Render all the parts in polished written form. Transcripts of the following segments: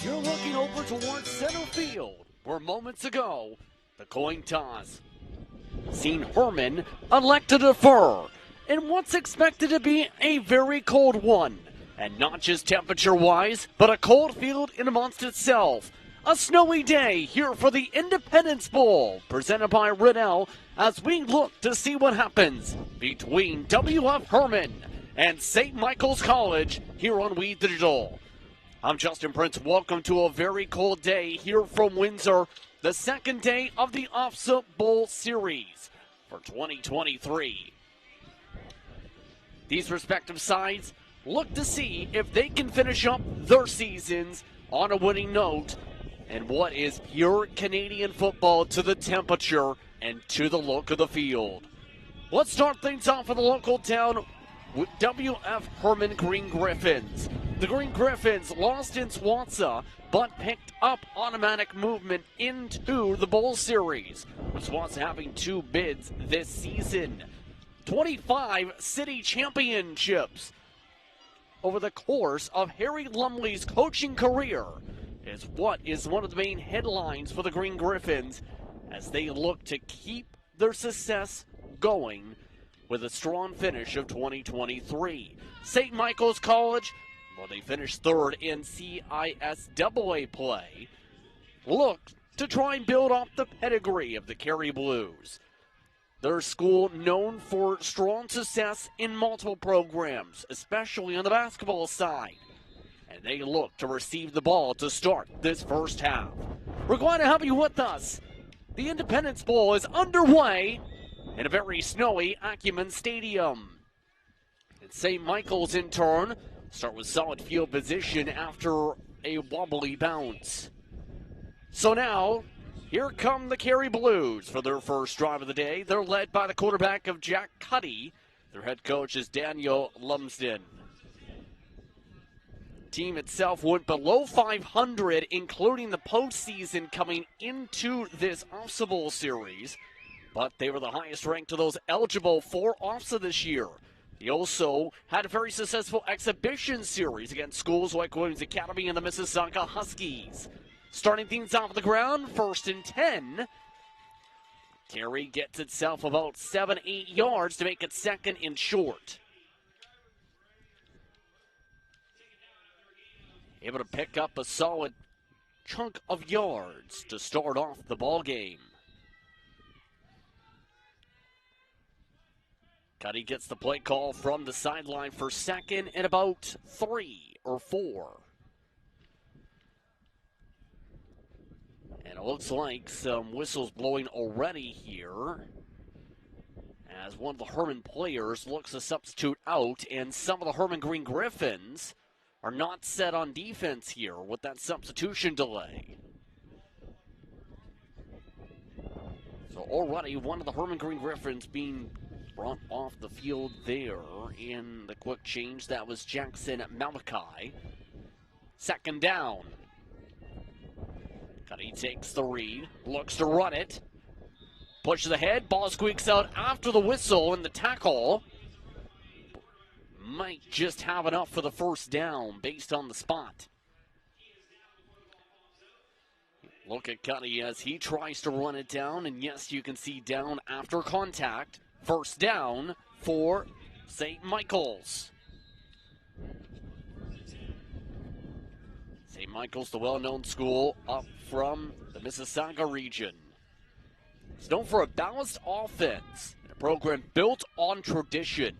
You're looking over towards center field, where moments ago, the coin toss seen Herman elect to defer in what's expected to be a very cold one. And not just temperature-wise, but a cold field in amongst itself. A snowy day here for the Independence Bowl, presented by Riddell, as we look to see what happens between W.F. Herman and St. Michael's College here on We Digital. I'm Justin Prince. Welcome to a very cold day here from Windsor, the second day of the OFSA Bowl Series for 2023. These respective sides look to see if they can finish up their seasons on a winning note and what is pure Canadian football to the temperature and to the look of the field. Let's start things off with the local town with W.F. Herman Green Griffins. The Green Griffins lost in Swansea, but picked up automatic movement into the Bowl Series, with Swansea having 2 bids this season. 25 city championships over the course of Harry Lumley's coaching career is what is one of the main headlines for the Green Griffins as they look to keep their success going with a strong finish of 2023. St. Michael's College, well, they finished 3rd in CISAA play, look to try and build off the pedigree of the Kerry Blues. Their school known for strong success in multiple programs, especially on the basketball side. And they look to receive the ball to start this first half. We're going to have you with us. The Independence Bowl is underway in a very snowy Acumen Stadium. And St. Michael's, in turn, start with solid field position after a wobbly bounce. So now, here come the Kerry Blues for their first drive of the day. They're led by the quarterback of Jack Cuddy. Their head coach is Daniel Lumsden. Team itself went below 500, including the postseason coming into this OFSA Bowl series. But they were the highest ranked of those eligible for OFSA this year. They also had a very successful exhibition series against schools like Williams Academy and the Mississauga Huskies. Starting things off the ground, 1st and 10. Kerry gets itself about 7-8 yards to make it 2nd and short. Able to pick up a solid chunk of yards to start off the ball game. Cuddy gets the play call from the sideline for 2nd and about 3 or 4. And it looks like some whistles blowing already here as one of the Herman players looks to substitute out, and some of the Herman Green Griffins are not set on defense here with that substitution delay. So already one of the Herman Green Griffins being brought off the field there in the quick change. That was Jackson Malachi. 2nd down. Cuddy takes the read, looks to run it, pushes ahead, ball squeaks out after the whistle, and the tackle might just have enough for the first down based on the spot. Look at Cuddy as he tries to run it down, and yes, you can see down after contact. 1st down for St. Michael's. St. Michael's, the well-known school up from the Mississauga region. It's known for a balanced offense and a program built on tradition.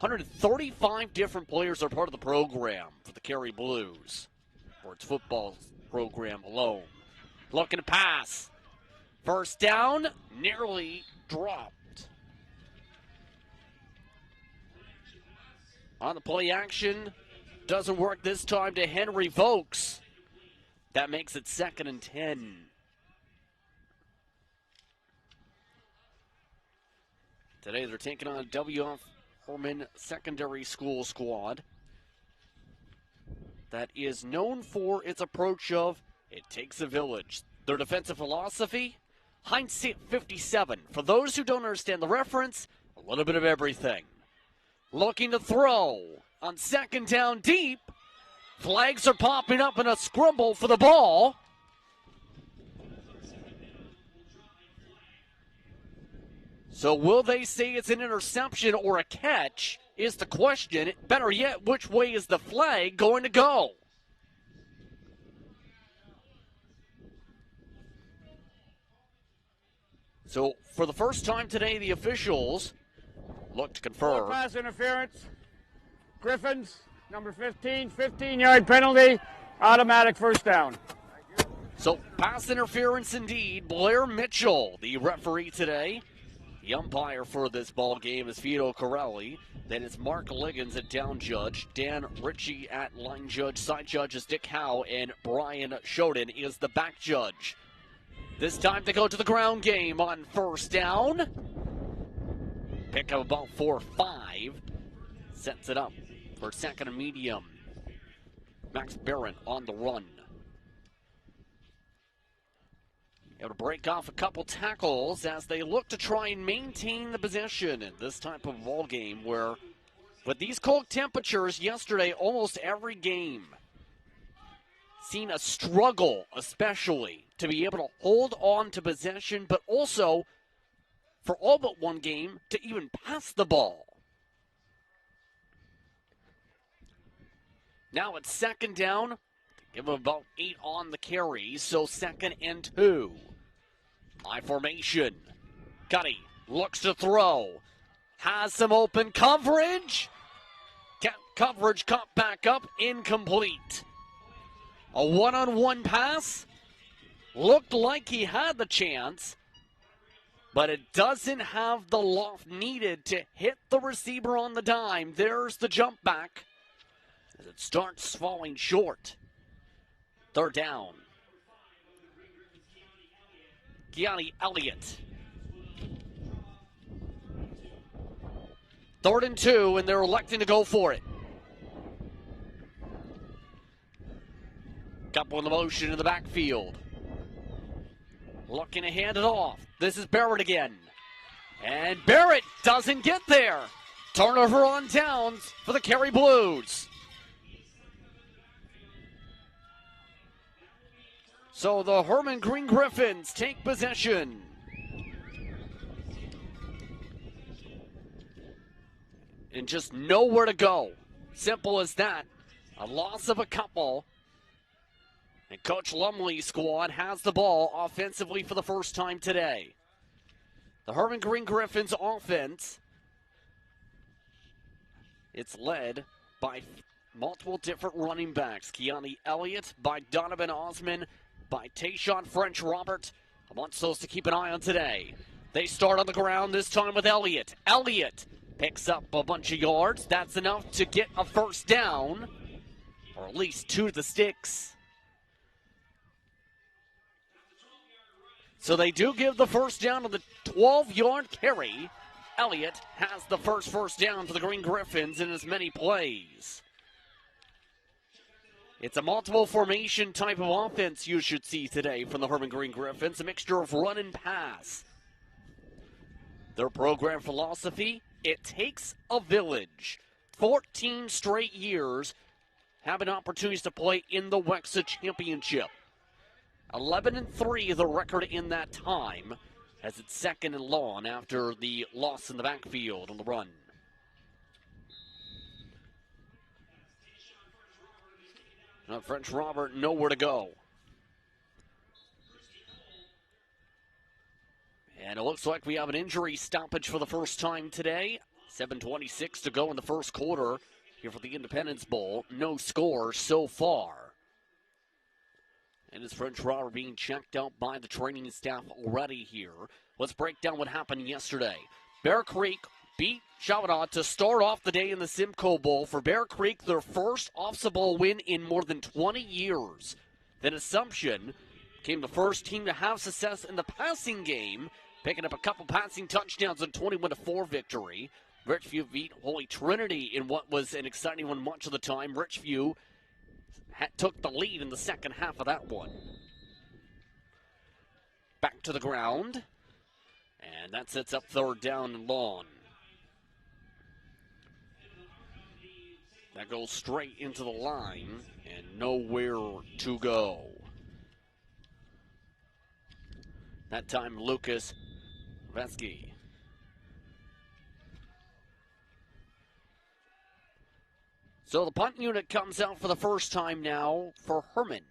135 different players are part of the program for the Kerry Blues, for its football program alone. Looking to pass. 1st down, nearly dropped. On the play action, doesn't work this time to Henry Vokes. That makes it 2nd and 10. Today they're taking on W.F. Herman Secondary School squad that is known for its approach of it takes a village. Their defensive philosophy, hindsight 57. For those who don't understand the reference, a little bit of everything. Looking to throw on 2nd down deep. Flags are popping up in a scramble for the ball. So will they say it's an interception or a catch is the question. Better yet, which way is the flag going to go? So for the first time today, the officials look to confirm. Pass interference. Griffins, number 15, 15-yard penalty, automatic first down. So pass interference indeed. Blair Mitchell, the referee today. The umpire for this ball game is Vito Corelli. Then it's Mark Liggins at down judge. Dan Ritchie at line judge. Side judge is Dick Howe. And Brian Shoden is the back judge. This time to go to the ground game on first down. Pick up about 4-5. Sets it up for second and medium. Max Barron on the run. Able to break off a couple tackles as they look to try and maintain the possession in this type of ball game where, with these cold temperatures yesterday, almost every game seen a struggle, especially to be able to hold on to possession, but also for all but one game to even pass the ball. Now it's second down. Give them about 8 on the carry, so 2nd and 2. I formation. Cuddy looks to throw. Has some open coverage. Coverage cut back up, incomplete. A one-on-one pass. Looked like he had the chance, but it doesn't have the loft needed to hit the receiver on the dime. There's the jump back as it starts falling short. Third down. Keanu Elliott. 3rd and 2, and they're electing to go for it. Couple in the motion in the backfield. Looking to hand it off. This is Barrett again. And Barrett doesn't get there. Turnover on downs for the Cary Blues. So the Herman Green Griffins take possession. And just nowhere to go. Simple as that. A loss of a couple. And Coach Lumley's squad has the ball offensively for the first time today. The Herman Green Griffins offense, it's led by multiple different running backs. Keanu Elliott, by Donovan Osman, by Tayshawn French Robert. Amongst those to keep an eye on today. They start on the ground this time with Elliott. Elliott picks up a bunch of yards. That's enough to get a first down, or at least 2 to the sticks. So they do give the first down on the 12-yard carry. Elliott has the first down for the Green Griffins in as many plays. It's a multiple formation type of offense you should see today from the Herman Green Griffins, a mixture of run and pass. Their program philosophy, it takes a village. 14 straight years having opportunities to play in the WEXA Championship. 11-3 the record in that time, as it's 2nd and long after the loss in the backfield on the run. Now French Robert nowhere to go. And it looks like we have an injury stoppage for the first time today. 7:26 to go in the first quarter here for the Independence Bowl. No score so far. And is French Robert being checked out by the training staff already here? Let's break down what happened yesterday. Bear Creek beat Chaminade to start off the day in the Simcoe Bowl. For Bear Creek, their first OFSA Bowl win in more than 20 years. Then Assumption became the first team to have success in the passing game, picking up a couple passing touchdowns in a 21-4 victory. Richview beat Holy Trinity in what was an exciting one much of the time. Richview took the lead in the second half of that one. Back to the ground. And that sets up 3rd down and long. That goes straight into the line and nowhere to go. That time, Lucas Vesky. So the punt unit comes out for the first time now for Herman.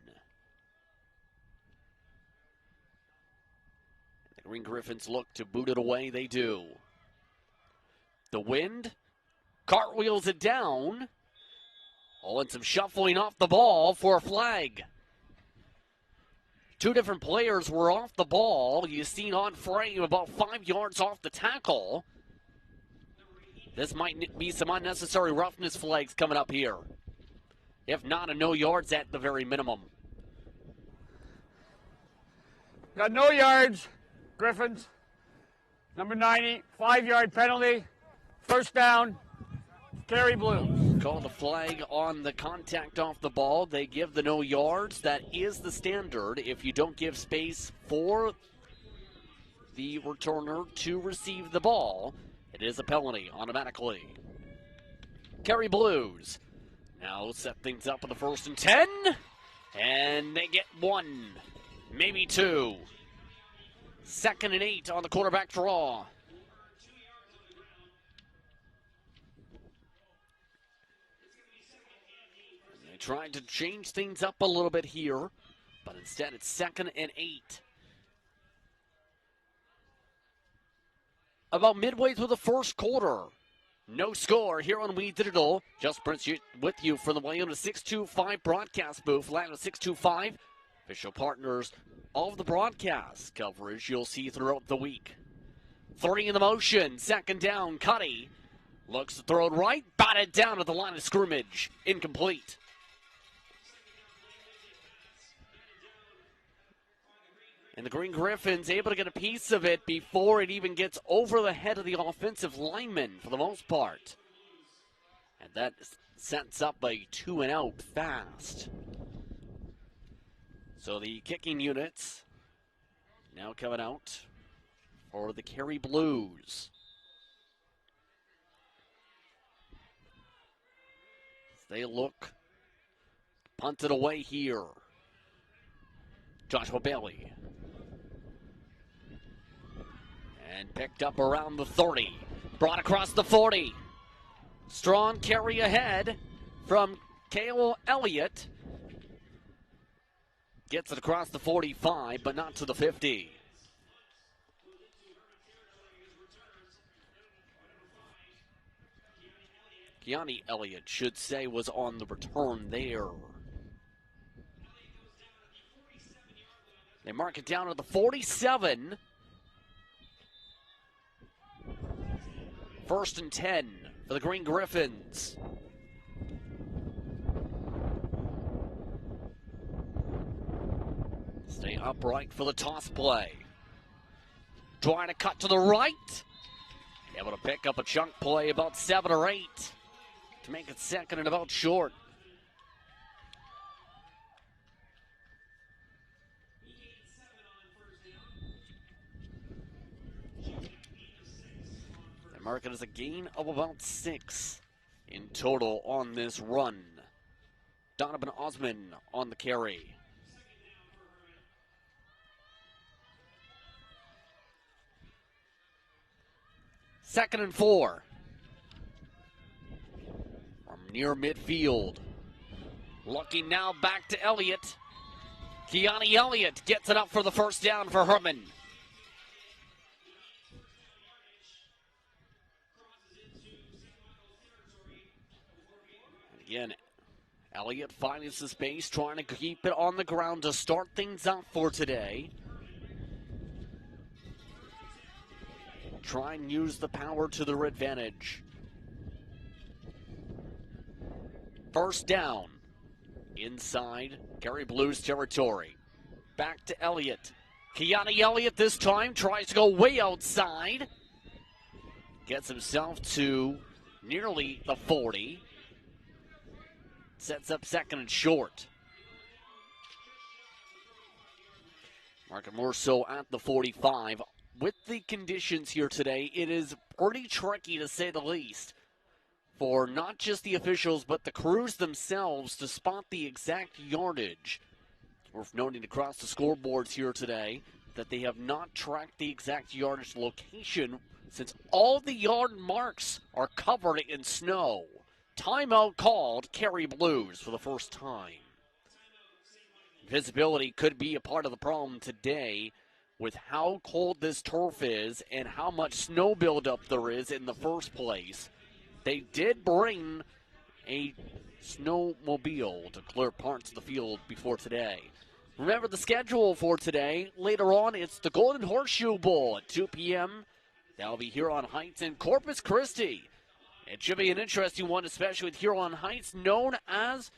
The Green Griffins look to boot it away. They do. The wind cartwheels it down. Oh, and some shuffling off the ball for a flag. Two different players were off the ball. You seen on frame about 5 yards off the tackle. This might be some unnecessary roughness flags coming up here. If not, a no yards at the very minimum. Got no yards, Griffins. Number 90, 5-yard penalty. First down, Kerry Blues. Call the flag on the contact off the ball. They give the no yards. That is the standard. If you don't give space for the returner to receive the ball, it is a penalty automatically. Kerry Blues now set things up in the 1st and 10. And they get 1, maybe 2. 2nd and 8 on the quarterback draw. And they tried to change things up a little bit here, but instead it's 2nd and 8. About midway through the first quarter. No score here on We Digital. Just Prince with you from the Williams 625 broadcast booth. Atlanta 625, official partners of the broadcast coverage you'll see throughout the week. 30 in the motion. 2nd down. Cuddy looks to throw it right. Batted down at the line of scrimmage. Incomplete. And the Green Griffins able to get a piece of it before it even gets over the head of the offensive lineman for the most part. And that sets up a 2-and-out fast. So the kicking units now coming out for the Kerry Blues. As they look, punted away here. Joshua Bailey. And picked up around the 30. Brought across the 40. Strong carry ahead from Cale Elliott. Gets it across the 45, but not to the 50. Keani Elliott, should say, was on the return there. They mark it down to the 47. 1st and 10 for the Green Griffins. Stay upright for the toss play. Trying to cut to the right. Able to pick up a chunk play about 7 or 8 to make it 2nd and about short. Mark it as a gain of about 6 in total on this run. Donovan Osman on the carry. Second and 4. From near midfield. Looking now back to Elliott. Keani Elliott gets it up for the first down for Herman. Again, Elliott finds the space, trying to keep it on the ground to start things out for today. Try and use the power to their advantage. First down. Inside Kerry Blues territory. Back to Elliott. Keani Elliott this time tries to go way outside. Gets himself to nearly the 40. Sets up 2nd and short. Marking more so at the 45. With the conditions here today, it is pretty tricky to say the least for not just the officials, but the crews themselves to spot the exact yardage. Worth noting across the scoreboards here today that they have not tracked the exact yardage location since all the yard marks are covered in snow. Timeout called, Cary Blues for the first time. Visibility could be a part of the problem today with how cold this turf is and how much snow buildup there is in the first place. They did bring a snowmobile to clear parts of the field before today. Remember the schedule for today. Later on, it's the Golden Horseshoe Bowl at 2 p.m. That'll be Huron Heights and Corpus Christi. It should be an interesting one, especially with Huron Heights, known as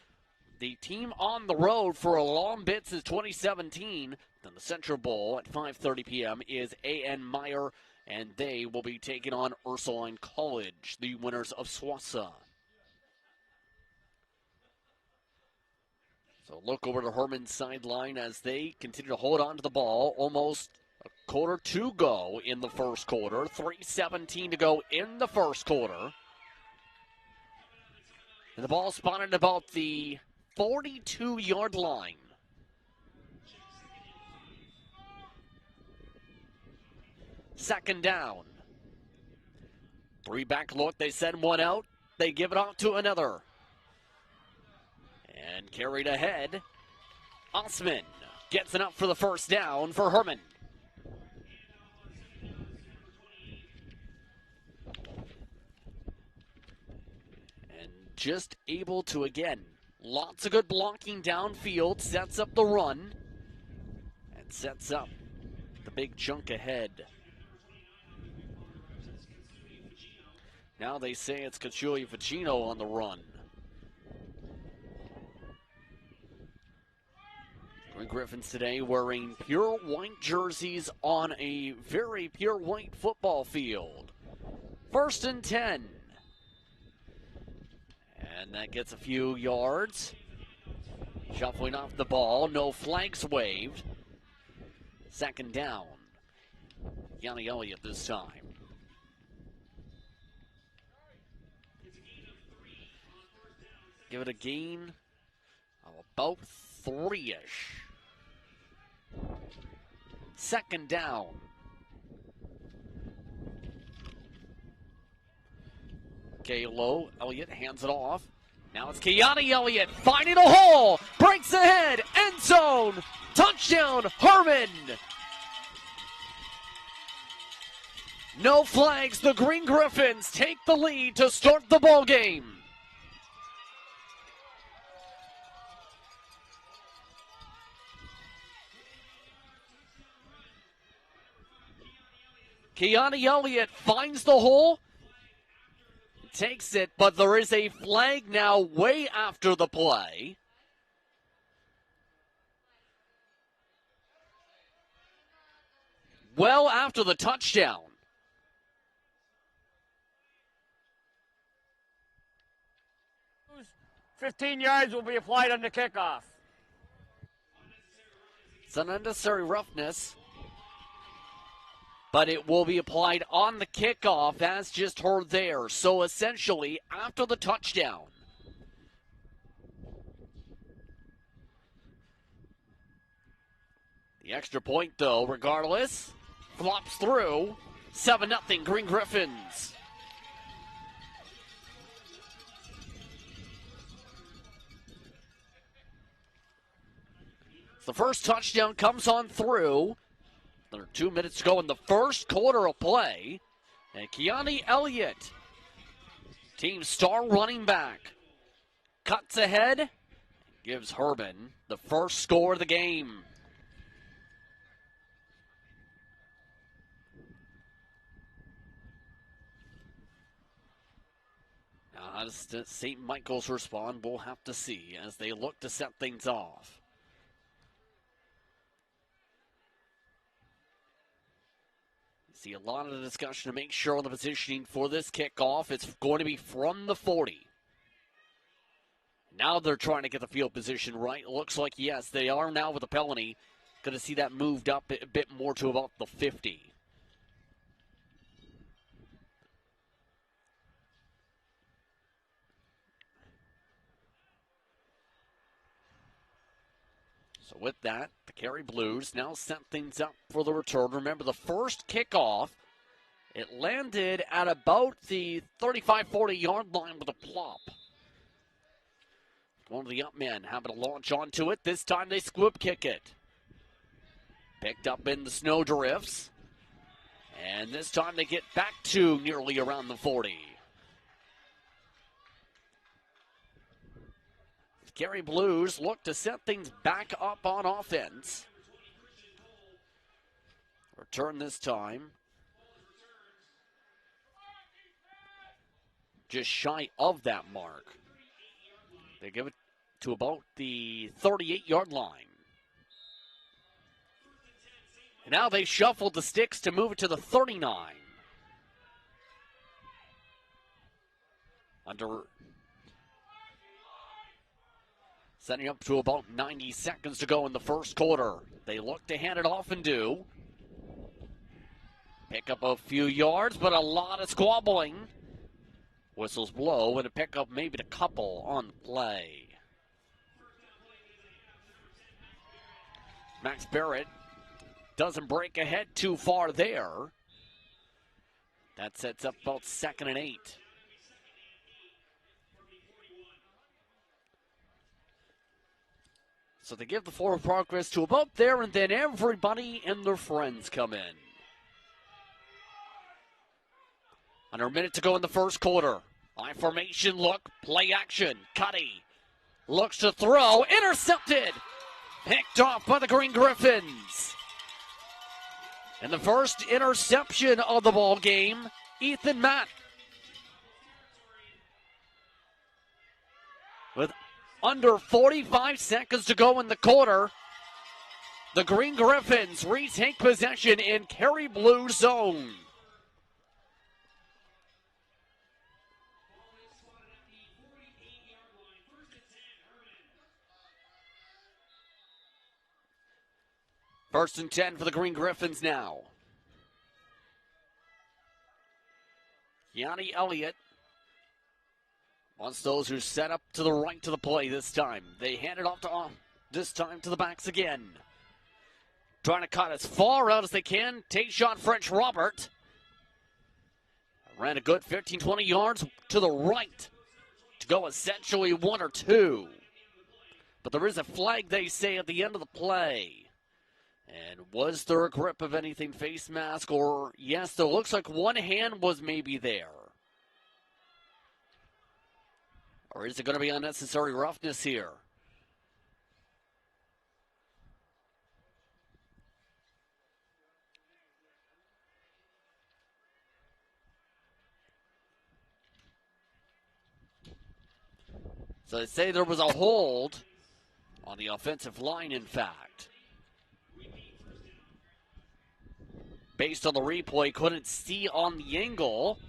the team on the road for a long bit since 2017. Then the Central Bowl at 5:30 p.m. is A.N. Meyer, and they will be taking on Ursuline College, the winners of SWASA. So look over to Herman's sideline as they continue to hold on to the ball. Almost a quarter to go in the first quarter. 3:17 to go in the first quarter. And the ball spotted about the 42-yard line. Second down. Three-back look. They send one out. They give it off to another. And carried ahead. Osman gets it up for the first down for Herman. And just able to, again, lots of good blocking downfield. Sets up the run. And sets up the big chunk ahead. Now they say it's Cachuli Ficino on the run. Green Griffins today wearing pure white jerseys on a very pure white football field. 1st and 10. And that gets a few yards. Shuffling off the ball, no flags waved. Second down. Yanni Elliott this time. Give it a gain of about 3-ish. Second down. Low. Elliott hands it off. Now it's Keani Elliott finding a hole. Breaks ahead. End zone. Touchdown, Herman. No flags. The Green Griffins take the lead to start the ball game. Keani Elliott finds the hole, takes it, but there is a flag now way after the play. Well after the touchdown. $15 yards will be applied on the kickoff. It's an unnecessary roughness, but it will be applied on the kickoff as just heard there. So essentially, after the touchdown. The extra point, though, regardless, flops through. 7-0 Green Griffins. The first touchdown comes on through. There are 2 minutes to go in the first quarter of play. And Keani Elliott, team star running back, cuts ahead, gives Herman the first score of the game. Now, how does St. Michael's respond? We'll have to see as they look to set things off. See a lot of the discussion to make sure on the positioning for this kickoff. It's going to be from the 40. Now they're trying to get the field position right. It looks like, yes, they are now with the penalty. Going to see that moved up a bit more to about the 50. So with that, the Cary Blues now set things up for the return. Remember, the first kickoff, it landed at about the 35-40 yard line with a plop. One of the up men having to launch onto it. This time they squib kick it. Picked up in the snow drifts. And this time they get back to nearly around the 40. The Cary Blues look to set things back up on offense. Return this time. Just shy of that mark. They give it to about the 38-yard line. And now they shuffled the sticks to move it to the 39. Setting up to about 90 seconds to go in the first quarter. They look to hand it off and do. Pick up a few yards, but a lot of squabbling. Whistles blow and a pick up maybe a couple on the play. Max Barrett doesn't break ahead too far there. That sets up about 2nd and 8. So they give the forward progress to about there, and then everybody and their friends come in. Under a minute to go in the first quarter. I formation look, play action. Cuddy looks to throw, intercepted. Picked off by the Green Griffins. And the first interception of the ball game, Ethan Matt. With under 45 seconds to go in the quarter, the Green Griffins retake possession in Cary Blues zone. First and 10 for the Green Griffins now. Yanni Elliott wants those who set up to the right to the play this time. They hand it off to this time to the backs again. Trying to cut as far out as they can. Take shot French Robert. Ran a good 15-20 yards to the right to go essentially 1 or 2. But there is a flag, they say, at the end of the play. And was there a grip of anything, face mask, or yes, there looks like one hand was maybe there. Or is it going to be unnecessary roughness here? So they say there was a hold on the offensive line, in fact. Based on the replay, couldn't see on the angle.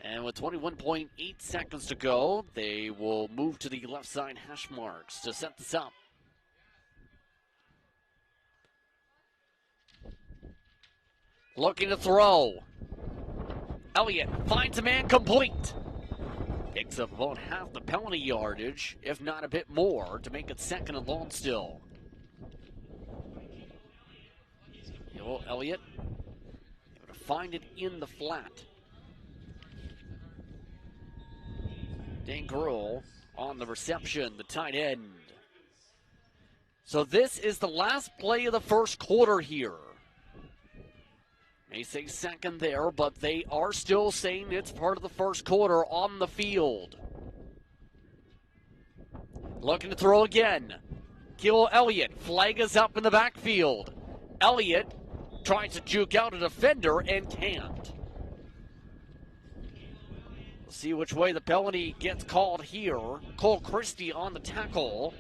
And with 21.8 seconds to go, they will move to the left side hash marks to set this up. Looking to throw. Elliott finds a man complete. Picks up about half the penalty yardage, if not a bit more, to make it 2nd and long still. Elliott able to find it in the flat. Dan Gruhl on the reception, the tight end. So this is the last play of the first quarter here. May say 2nd there, but they are still saying it's part of the first quarter on the field. Looking to throw again. Kill Elliott. Flag is up in the backfield. Elliott tries to juke out a defender and can't. We'll see which way the penalty gets called here. Cole Christie on the tackle.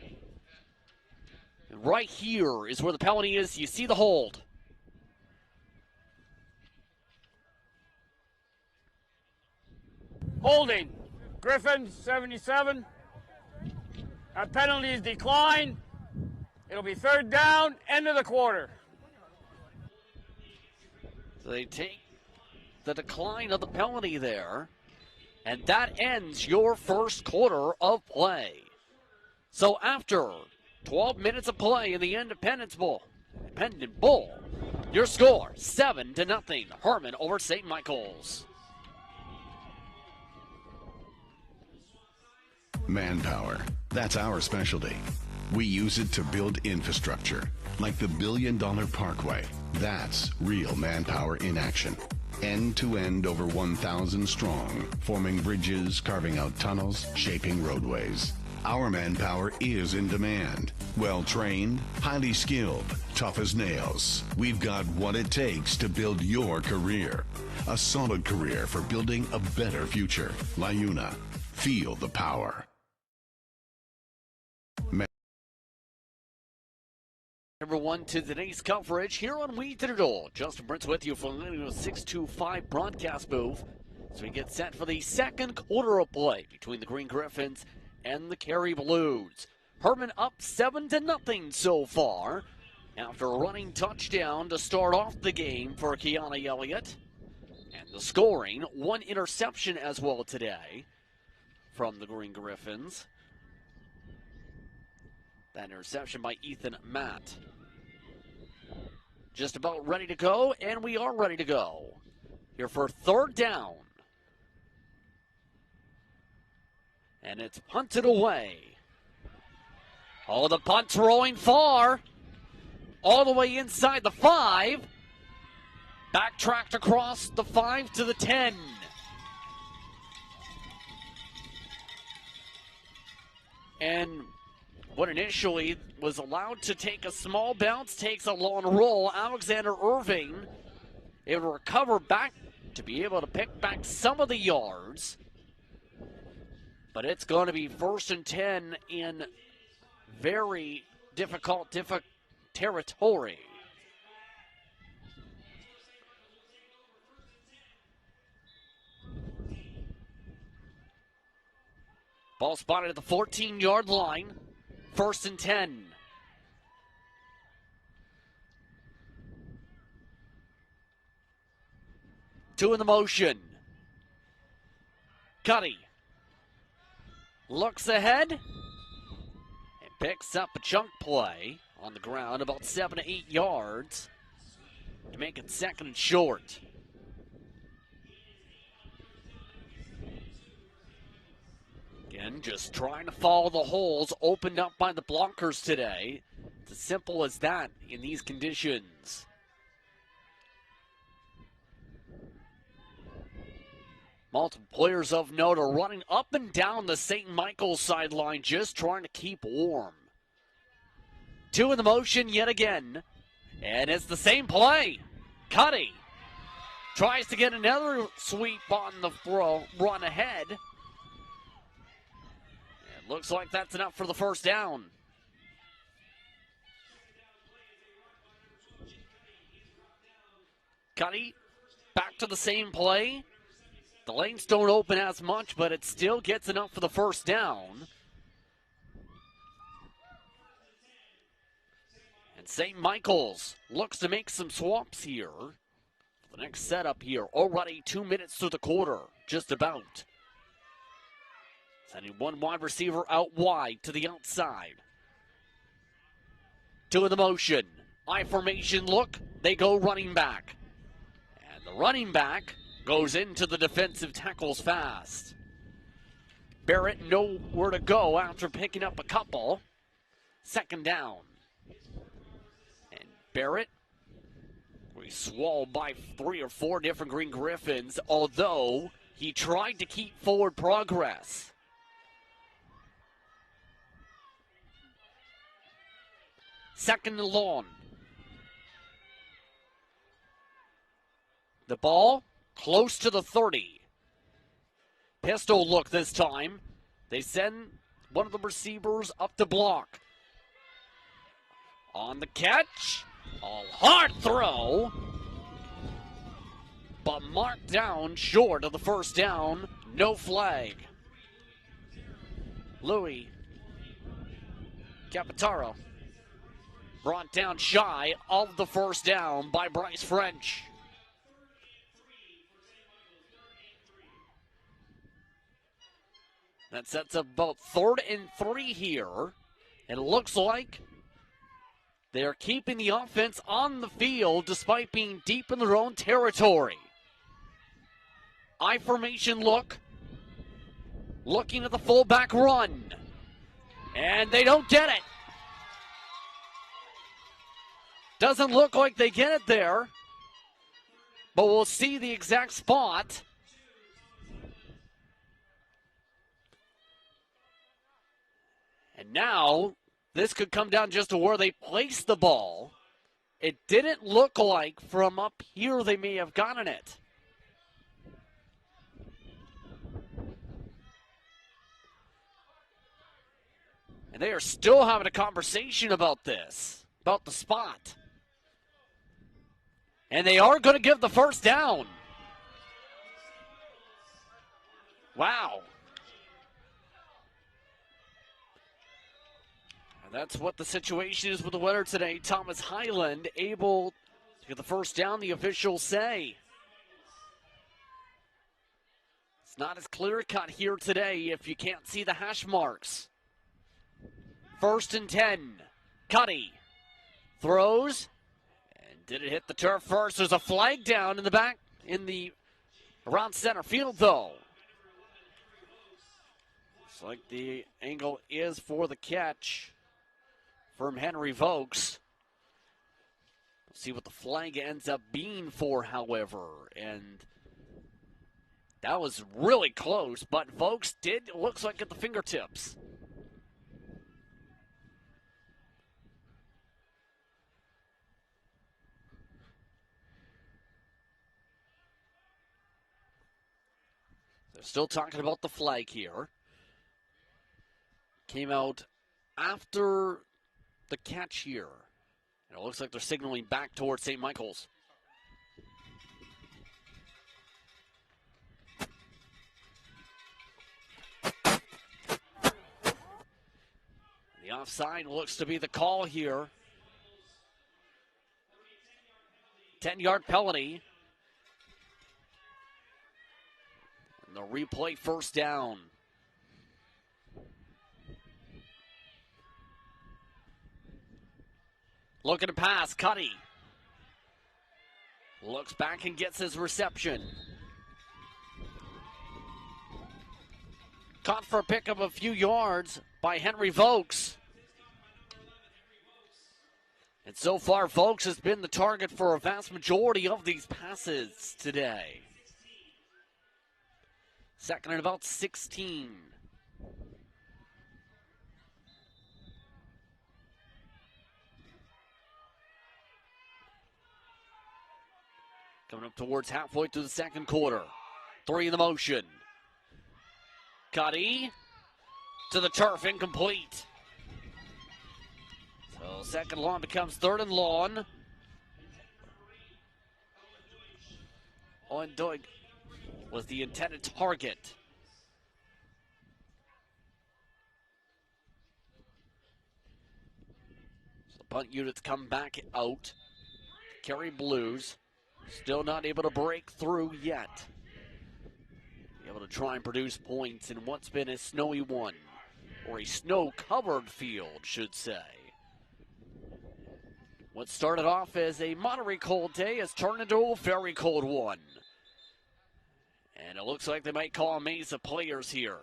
And right here is where the penalty is. You see the hold. Holding. Griffins, 77. That penalty is declined. It'll be 3rd down, end of the quarter. So they take the decline of the penalty there, and that ends your first quarter of play. So after 12 minutes of play in the Independent Bowl, your score 7-0, Herman over St. Michael's. Manpower, that's our specialty. We use it to build infrastructure, like the $1 billion Parkway. That's real manpower in action. End to end, over 1,000 strong, forming bridges, carving out tunnels, shaping roadways. Our manpower is in demand. Well-trained, highly skilled, tough as nails. We've got what it takes to build your career. A solid career for building a better future. LiUNA. Feel the power. Number one to today's coverage here on We Did It All. Justin Brent's with you from the 625 broadcast booth. So we get set for the second quarter of play between the Green Griffins and the Cary Blues. Herman up 7-0 so far after a running touchdown to start off the game for Kiana Elliott. And the scoring, one interception as well today from the Green Griffins. That interception by Ethan Matt. Just about ready to go, and we are ready to go. Here for third down. And it's punted away. Oh, the punt's rolling far. All the way inside the 5. Backtracked across the 5 to the 10. And what initially was allowed to take a small bounce takes a long roll. Alexander Irving able to recover back to be able to pick back some of the yards. But it's going to be 1st and 10 in very difficult territory. Ball spotted at the 14-yard line. 1st and 10. Two in the motion. Cuddy looks ahead and picks up a chunk play on the ground about 7 to 8 yards to make it 2nd and short. Again, just trying to follow the holes opened up by the blockers today. It's as simple as that in these conditions. Multiple players of note are running up and down the St. Michael's sideline, just trying to keep warm. Two in the motion yet again, and it's the same play. Cuddy tries to get another sweep on the run ahead. It looks like that's enough for the 1st down. Cuddy back to the same play. The lanes don't open as much, but it still gets enough for the 1st down. And St. Michael's looks to make some swaps here. For the next setup here, already 2 minutes through the quarter, just about. Sending one wide receiver out wide to the outside. Two in the motion. I formation look, they go running back. And the running back goes into the defensive tackles fast. Barrett nowhere to go after picking up a couple. 2nd down. And Barrett, he's swallowed by 3 or 4 different Green Griffins, although he tried to keep forward progress. Second and long. The ball close to the 30. Pistol look this time. They send one of the receivers up to block. On the catch. A hard throw. But marked down short of the 1st down. No flag. Louis Capitaro brought down shy of the 1st down by Bryce French. That sets up about 3rd and 3 here It looks like they're keeping the offense on the field despite being deep in their own territory. I formation look. Looking at the fullback run. And they don't get it. Doesn't look like they get it there. But we'll see the exact spot. And now, this could come down just to where they place the ball. It didn't look like from up here they may have gotten it. And they are still having a conversation about this, about the spot. And they are going to give the first down. Wow. And that's what the situation is with the winner today. Thomas Highland able to get the first down, the officials say. It's not as clear-cut here today if you can't see the hash marks. 1st and 10. Cuddy throws. And did it hit the turf first? There's a flag down in the back, around center field, though. Looks like the angle is for the catch from Henry Vokes. Let's see what the flag ends up being for, however. And that was really close, but Vokes looks like at the fingertips. They're still talking about the flag here. Came out after the catch here. And it looks like they're signaling back towards St. Michael's. The offside looks to be the call here. 10-yard penalty. The replay first down. Looking to pass, Cuddy. Looks back and gets his reception. Caught for a pick of a few yards by Henry Vokes. And so far, Vokes has been the target for a vast majority of these passes today. 2nd and about 16. Coming up towards halfway through the second quarter. 3 in the motion. Cuddy to the turf, incomplete. So 2nd lawn becomes 3rd and long. Oendoig was the intended target. So the punt units come back out. Kerry Blues still not able to break through yet. Be able to try and produce points in what's been a snowy one, or a snow-covered field, should say. What started off as a moderate cold day has turned into a very cold one. And it looks like they might call a maze of players here.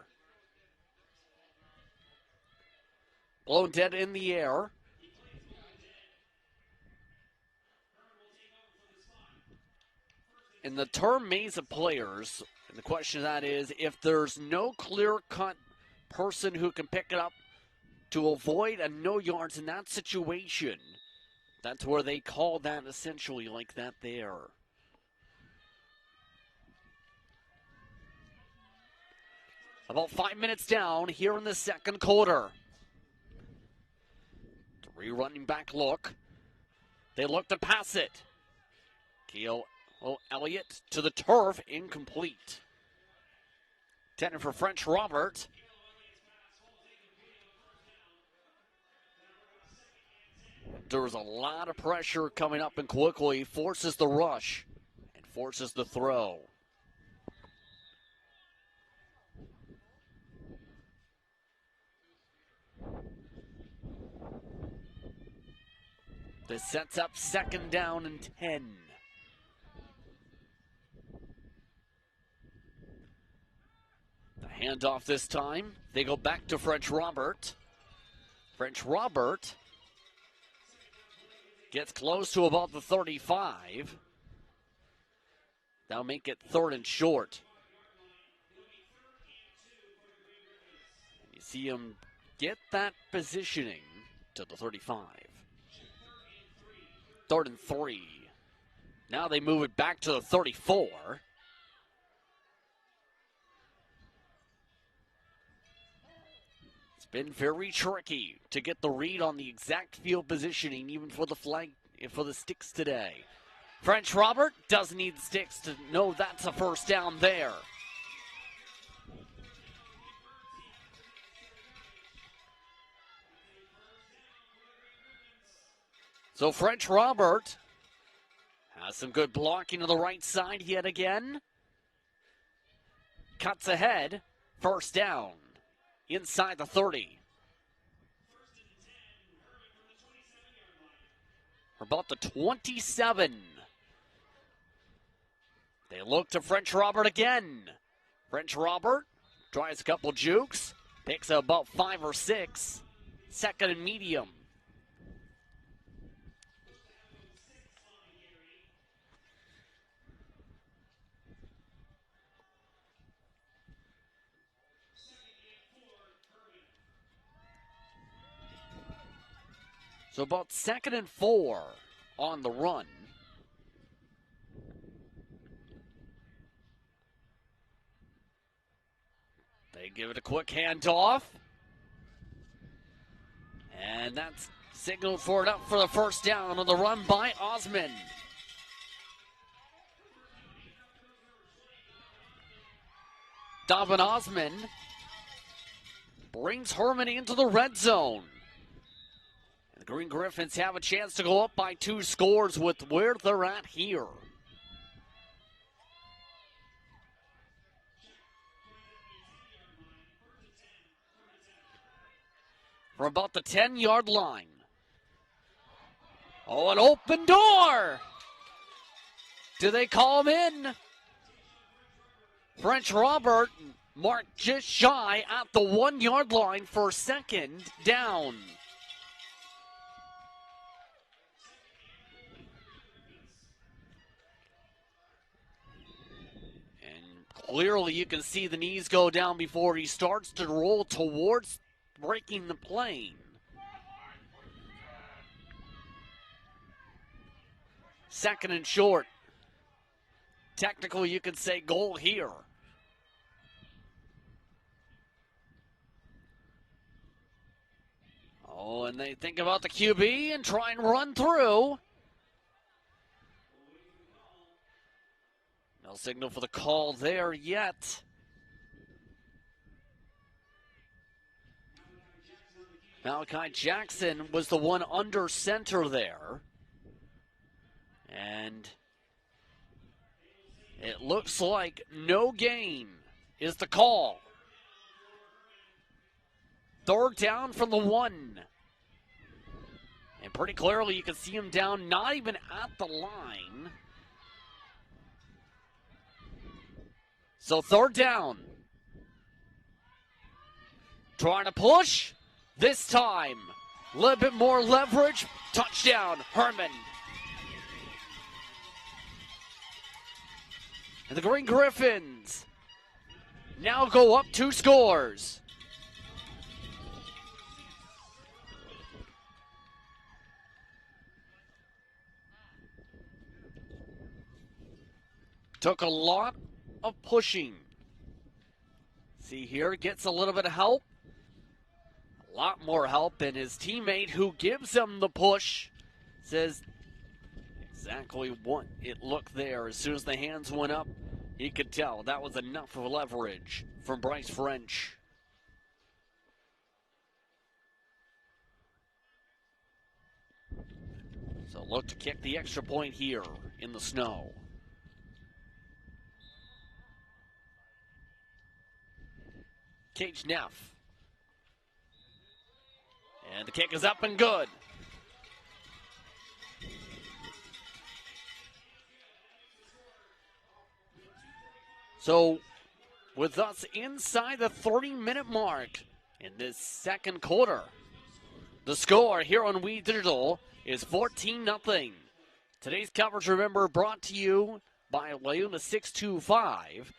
Blown dead in the air. And the term maze of players, and the question of that is, if there's no clear-cut person who can pick it up to avoid a no yards in that situation, that's where they call that essentially like that there. About 5 minutes down here in the second quarter. 3 running back look. They look to pass it. Keel Elliott to the turf, incomplete. 10 for French Robert. There was a lot of pressure coming up and quickly forces the rush and forces the throw. This sets up 2nd down and 10. The handoff this time. They go back to French Robert. French Robert gets close to about the 35. That'll make it 3rd and short. You see him get that positioning to the 35. 3rd and 3. Now they move it back to the 34. It's been very tricky to get the read on the exact field positioning, even for the flag, for the sticks today. French Robert doesn't need the sticks to know that's a 1st down there. So French Robert has some good blocking to the right side yet again. Cuts ahead, 1st down, inside the 30. About the 27. They look to French Robert again. French Robert tries a couple jukes, picks up about 5 or 6. 2nd and medium. So about 2nd and 4 on the run. They give it a quick handoff. And that's signaled for it up for the 1st down on the run by Osman. Donovan Osman brings Herman into the red zone. The Green Griffins have a chance to go up by 2 scores with where they're at here. From about the 10-yard line. Oh, an open door! Do they call him in? French Robert marked just shy at the 1-yard line for 2nd down. Clearly, you can see the knees go down before he starts to roll towards breaking the plane. 2nd and short. Technically, you could say goal here. Oh, and they think about the QB and try and run through. No signal for the call there yet. Malachi Jackson was the one under center there. And it looks like no gain is the call. 3rd down from the 1. And pretty clearly you can see him down, not even at the line. So 3rd down. Trying to push. This time, a little bit more leverage. Touchdown, Herman. And the Green Griffins now go up 2 scores. Took a lot of pushing. See here, gets a little bit of help. A lot more help, and his teammate who gives him the push says exactly what it looked there. As soon as the hands went up, he could tell that was enough of leverage from Bryce French. So look to kick the extra point here in the snow. Cage Neff. And the kick is up and good. So, with us inside the 30-minute mark in this second quarter, the score here on We Digital is 14-0. Today's coverage, remember, brought to you by Leona 625,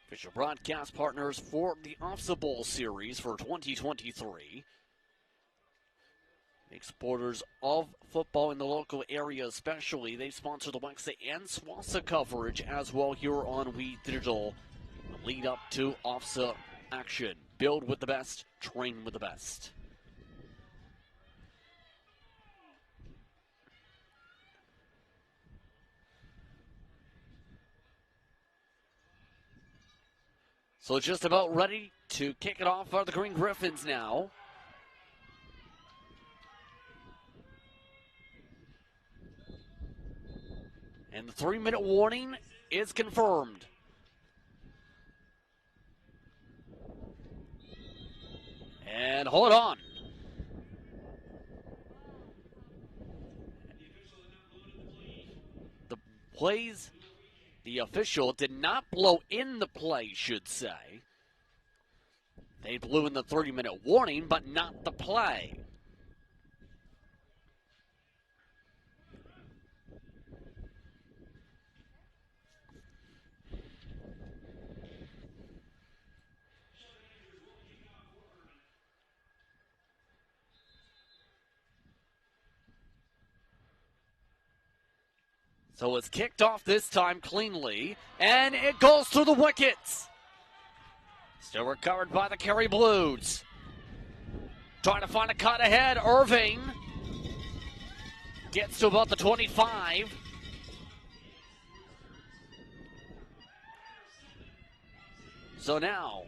official broadcast partners for the OFSA Bowl series for 2023. Big supporters of football in the local area especially. They sponsor the Wexa and SWASA coverage as well here on We Digital. Lead up to OFSA action. Build with the best, train with the best. So just about ready to kick it off are the Green Griffins now. And the 3-minute warning is confirmed. And hold on. The plays, the official did not blow in the play, should say. They blew in the 30-minute warning, but not the play. So it's kicked off this time cleanly, and it goes through the wickets. Still recovered by the Cary Blues. Trying to find a cut ahead. Irving gets to about the 25. So now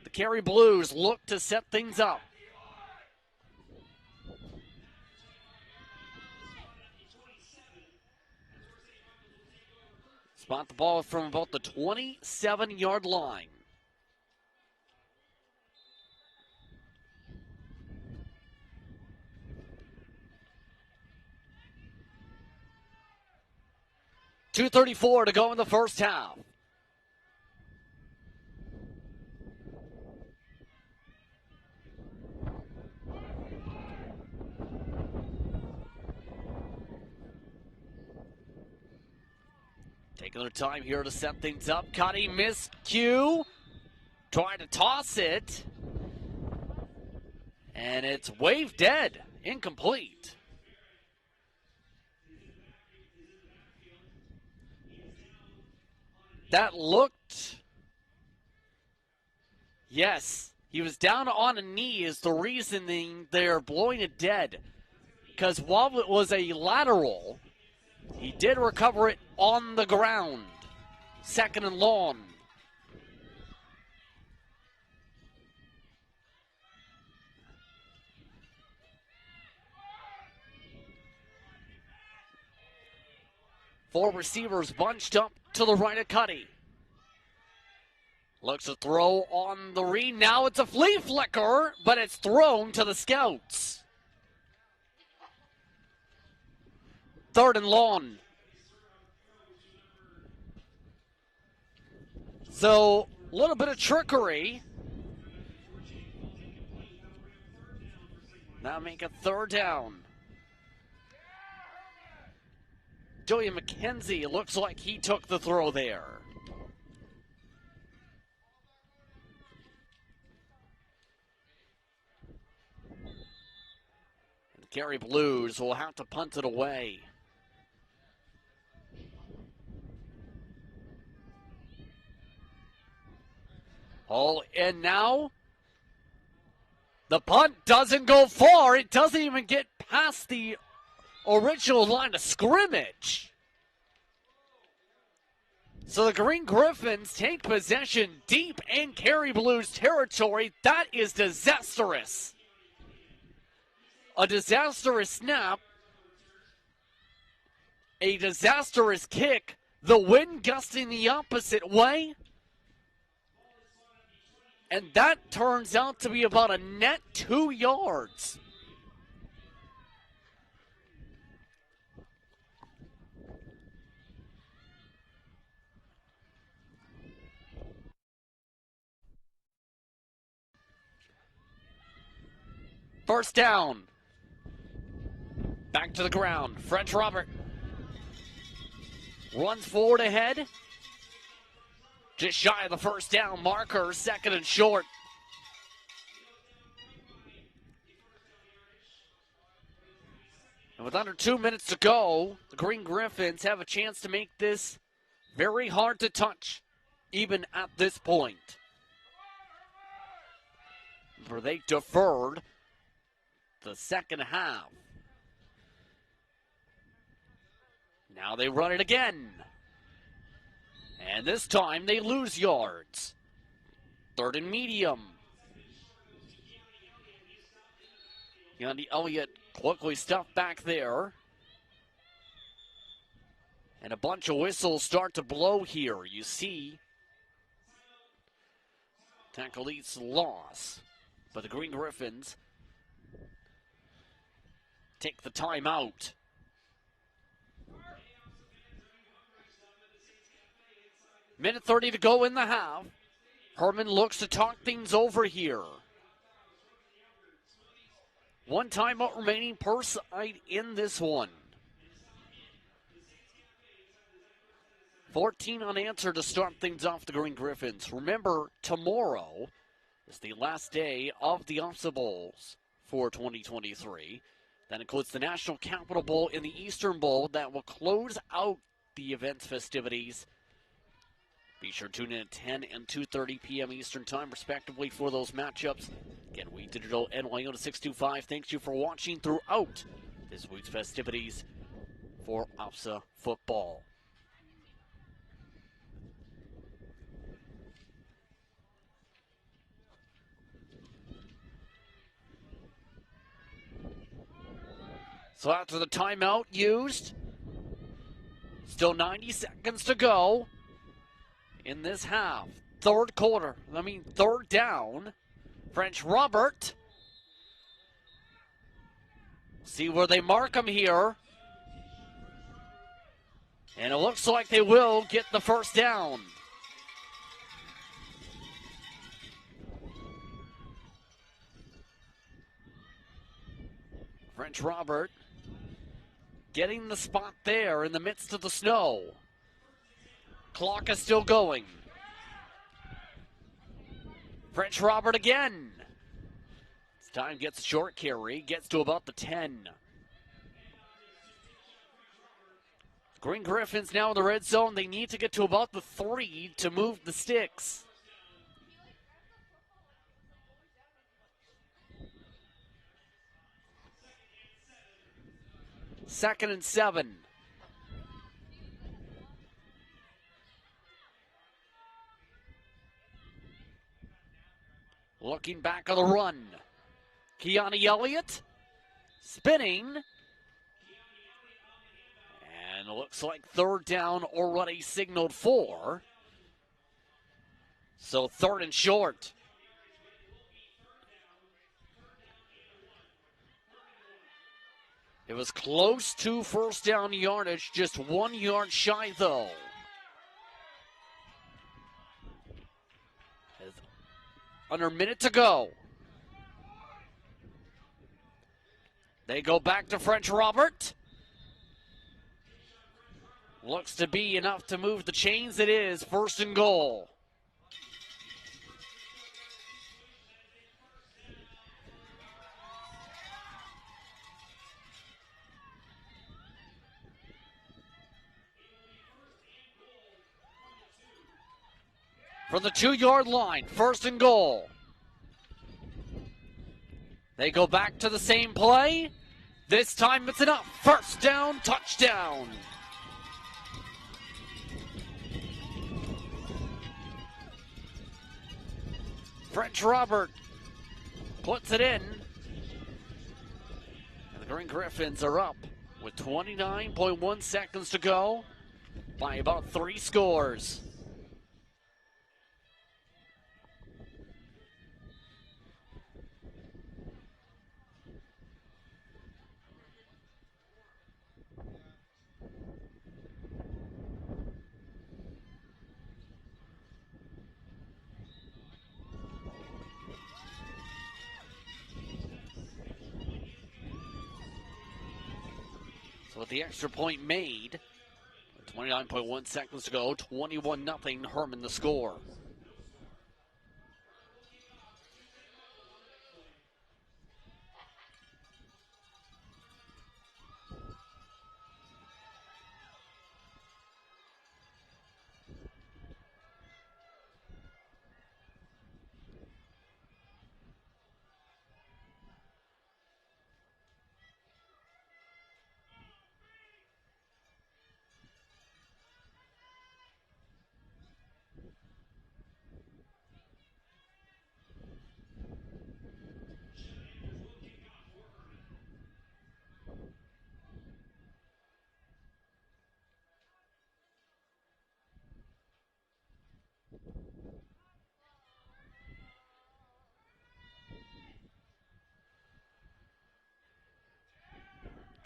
the Cary Blues look to set things up. Spot the ball from about the 27-yard line. .234 to go in the first half. Taking their time here to set things up. Cuddy miscue. Trying to toss it. And it's waved dead. Incomplete. That looked... Yes, he was down on a knee is the reason they're blowing it dead. Because while it was a lateral, he did recover it on the ground. Second and long. Four receivers bunched up to the right of Cuddy. Looks to throw on the read. Now it's a flea flicker, but it's thrown to the scouts. Third and long. So, a little bit of trickery. Now make a third down. Joey McKenzie looks like he took the throw there. And the Cary Blues will have to punt it away. Oh, and now the punt doesn't go far. It doesn't even get past the original line of scrimmage. So the Green Griffins take possession deep in Cary Blues territory. That is disastrous. A disastrous snap. A disastrous kick. The wind gusting the opposite way. And that turns out to be about a net 2 yards. First down. Back to the ground. French Robert runs forward ahead. Just shy of the first down marker. Second and short. And with under 2 minutes to go, the Green Griffins have a chance to make this very hard to touch, even at this point. For they deferred the second half. Now they run it again. And this time they lose yards. Third and medium. Yandy Elliott quickly stuffed back there. And a bunch of whistles start to blow here. You see tackle Eats loss. But the Green Griffins take the timeout. Minute 30 to go in the half. Herman looks to talk things over here. One timeout remaining per side in this one. 14 unanswered to start things off the Green Griffins. Remember, tomorrow is the last day of the Opsa Bowls for 2023. That includes the National Capital Bowl and the Eastern Bowl that will close out the event's festivities. Be sure to tune in at 10 and 2:30 p.m. Eastern Time, respectively, for those matchups. Again, We Digital NYO to 625. Thanks you for watching throughout this week's festivities for OPSA football. So after the timeout used, still 90 seconds to go in this half. Third down. French Robert. See where they mark him here. And it looks like they will get the first down. French Robert getting the spot there in the midst of the snow. Clock is still going. French Robert again. This time gets a short carry, gets to about the 10. Green Griffins now in the red zone. They need to get to about the 3 to move the sticks. Second and 7. Looking back on the run. Keanu Elliott spinning. And it looks like third down already signaled for. So third and short. It was close to first down yardage, just 1 yard shy though. Under a minute to go. They go back to French Robert. Looks to be enough to move the chains. It is first and goal. From the 2 yard line, first and goal. They go back to the same play. This time it's enough. First down, touchdown. French Robert puts it in. And the Green Griffins are up with 29.1 seconds to go by about 3 scores. So with the extra point made, 29.1 seconds to go, 21-0, Herman the score.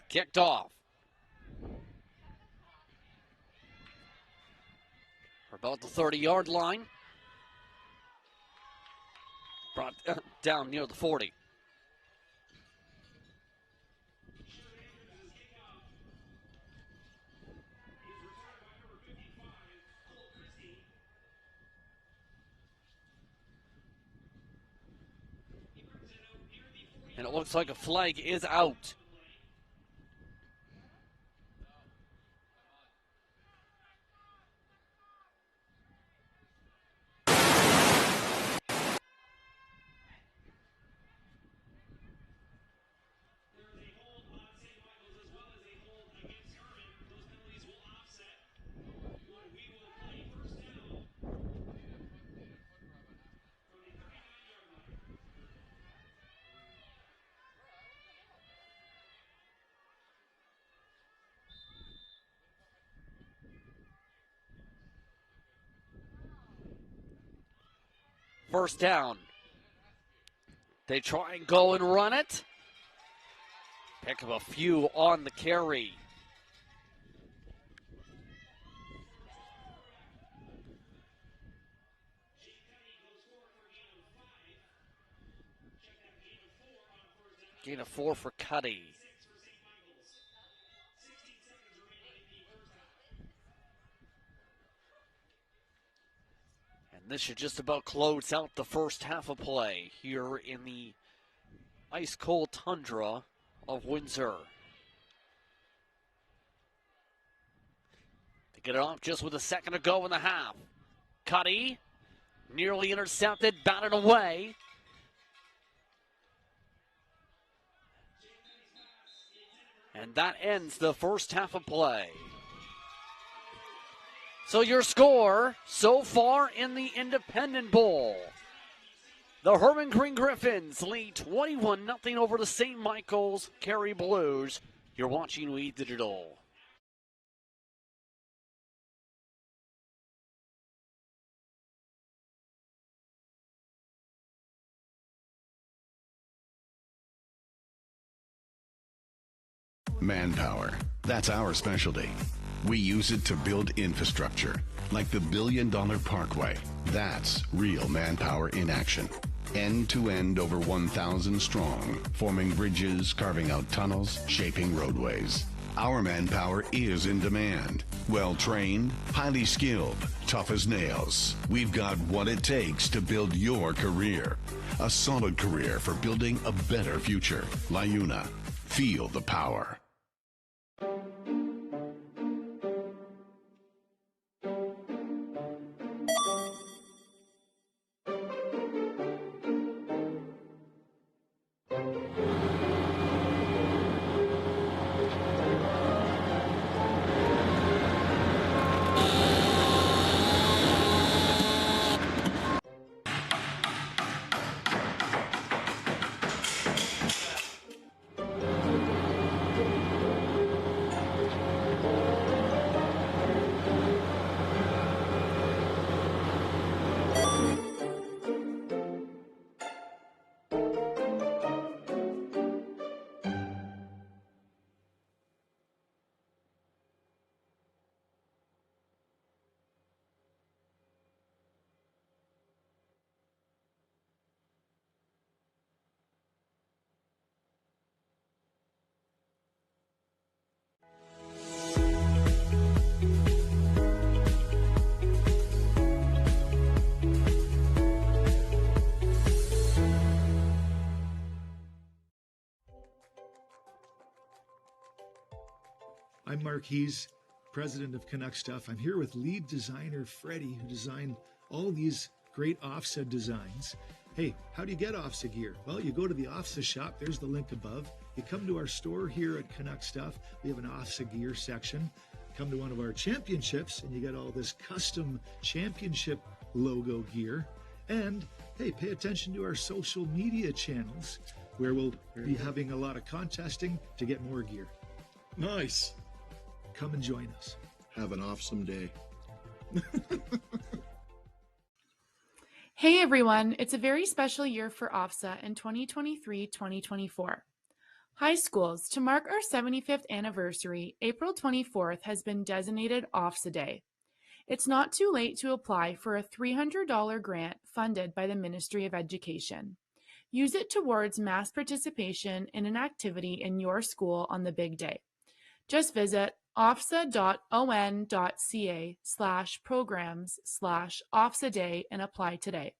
Kicked off. For about the 30-yard line. Brought down near the 40. And it looks like a flag is out. First down. They try and go and run it. Pick up a few on the carry. Gain of 4 for Cuddy. And this should just about close out the first half of play here in the ice-cold tundra of Windsor. They get it off just with a second to go in the half. Cuddy, nearly intercepted, batted away. And that ends the first half of play. So your score so far in the Independent Bowl. The Herman Green Griffins lead 21-0 over the St. Michael's Cary Blues. You're watching We Digital. Manpower. That's our specialty. We use it to build infrastructure, like the $1 billion Parkway. That's real manpower in action. End to end, over 1,000 strong, forming bridges, carving out tunnels, shaping roadways. Our manpower is in demand. Well-trained, highly skilled, tough as nails. We've got what it takes to build your career. A solid career for building a better future. LiUNA. Feel the power. I'm Mark Hees, president of Canuck Stuff. I'm here with lead designer Freddie, who designed all these great OFSA designs. Hey, how do you get OFSA gear? Well, you go to the OFSA shop. There's the link above. You come to our store here at Canuck Stuff. We have an OFSA gear section. Come to one of our championships, and you get all this custom championship logo gear. And hey, pay attention to our social media channels, where we'll be having a lot of contesting to get more gear. Nice. Come and join us. Have an awesome day. Hey everyone, it's a very special year for OFSA in 2023-2024. High schools, to mark our 75th anniversary, April 24th has been designated OFSA Day. It's not too late to apply for a $300 grant funded by the Ministry of Education. Use it towards mass participation in an activity in your school on the big day. Just visit ofsa.on.ca/programs/OFSA Day and apply today.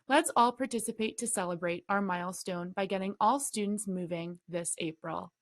Let's all participate to celebrate our milestone by getting all students moving this April.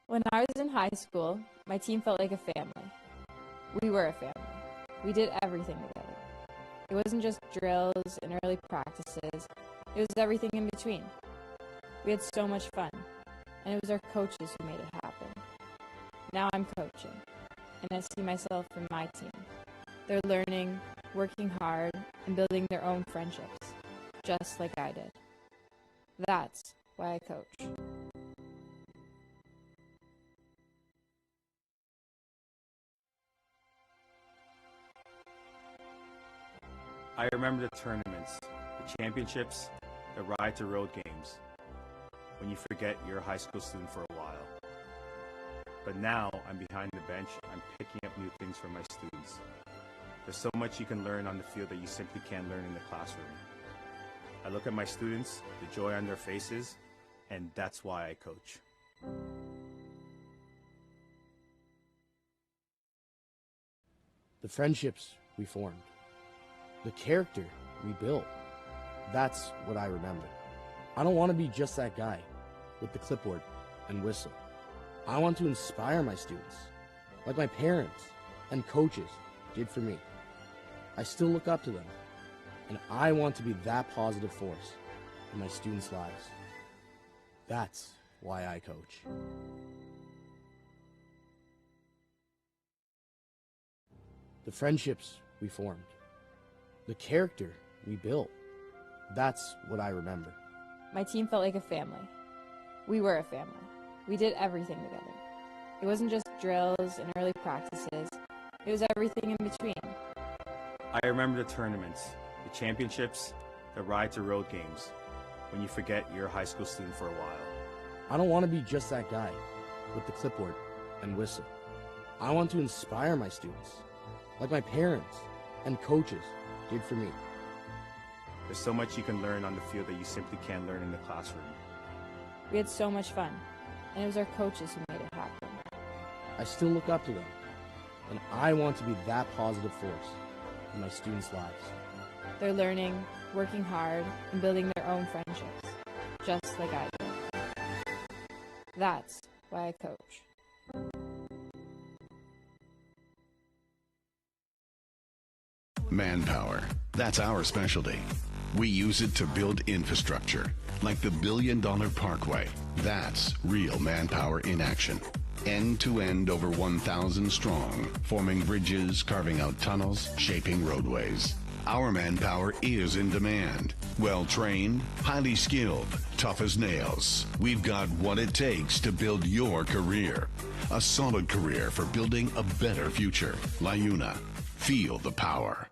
When I was in high school, my team felt like a family. We were a family. We did everything together. It wasn't just drills and early practices. It was everything in between. We had so much fun, and it was our coaches who made it happen. Now I'm coaching, and I see myself in my team. They're learning, working hard, and building their own friendships, just like I did. That's why I coach. I remember the tournaments, the championships, the ride to road games, when you forget you're a high school student for a while. But now I'm behind the bench, I'm picking up new things from my students. There's so much you can learn on the field that you simply can't learn in the classroom. I look at my students, the joy on their faces, and that's why I coach. The friendships we formed, the character we built, that's what I remember. I don't want to be just that guy with the clipboard and whistle. I want to inspire my students, like my parents and coaches did for me. I still look up to them, and I want to be that positive force in my students' lives. That's why I coach. The friendships we formed, the character we built, that's what I remember. My team felt like a family. We were a family. We did everything together. It wasn't just drills and early practices. It was everything in between. I remember the tournaments, the championships, the ride to road games, when you forget you're a high school student for a while. I don't want to be just that guy with the clipboard and whistle. I want to inspire my students, like my parents and coaches did for me. There's so much you can learn on the field that you simply can't learn in the classroom. We had so much fun, and it was our coaches who made it happen. I still look up to them, and I want to be that positive force in my students' lives. They're learning, working hard, and building their own friendships, just like I did. That's why I coach. Manpower. That's our specialty. We use it to build infrastructure, like the $1 billion Parkway. That's real manpower in action. End to end, over 1,000 strong, forming bridges, carving out tunnels, shaping roadways. Our manpower is in demand. Well-trained, highly skilled, tough as nails. We've got what it takes to build your career. A solid career for building a better future. LiUNA. Feel the power.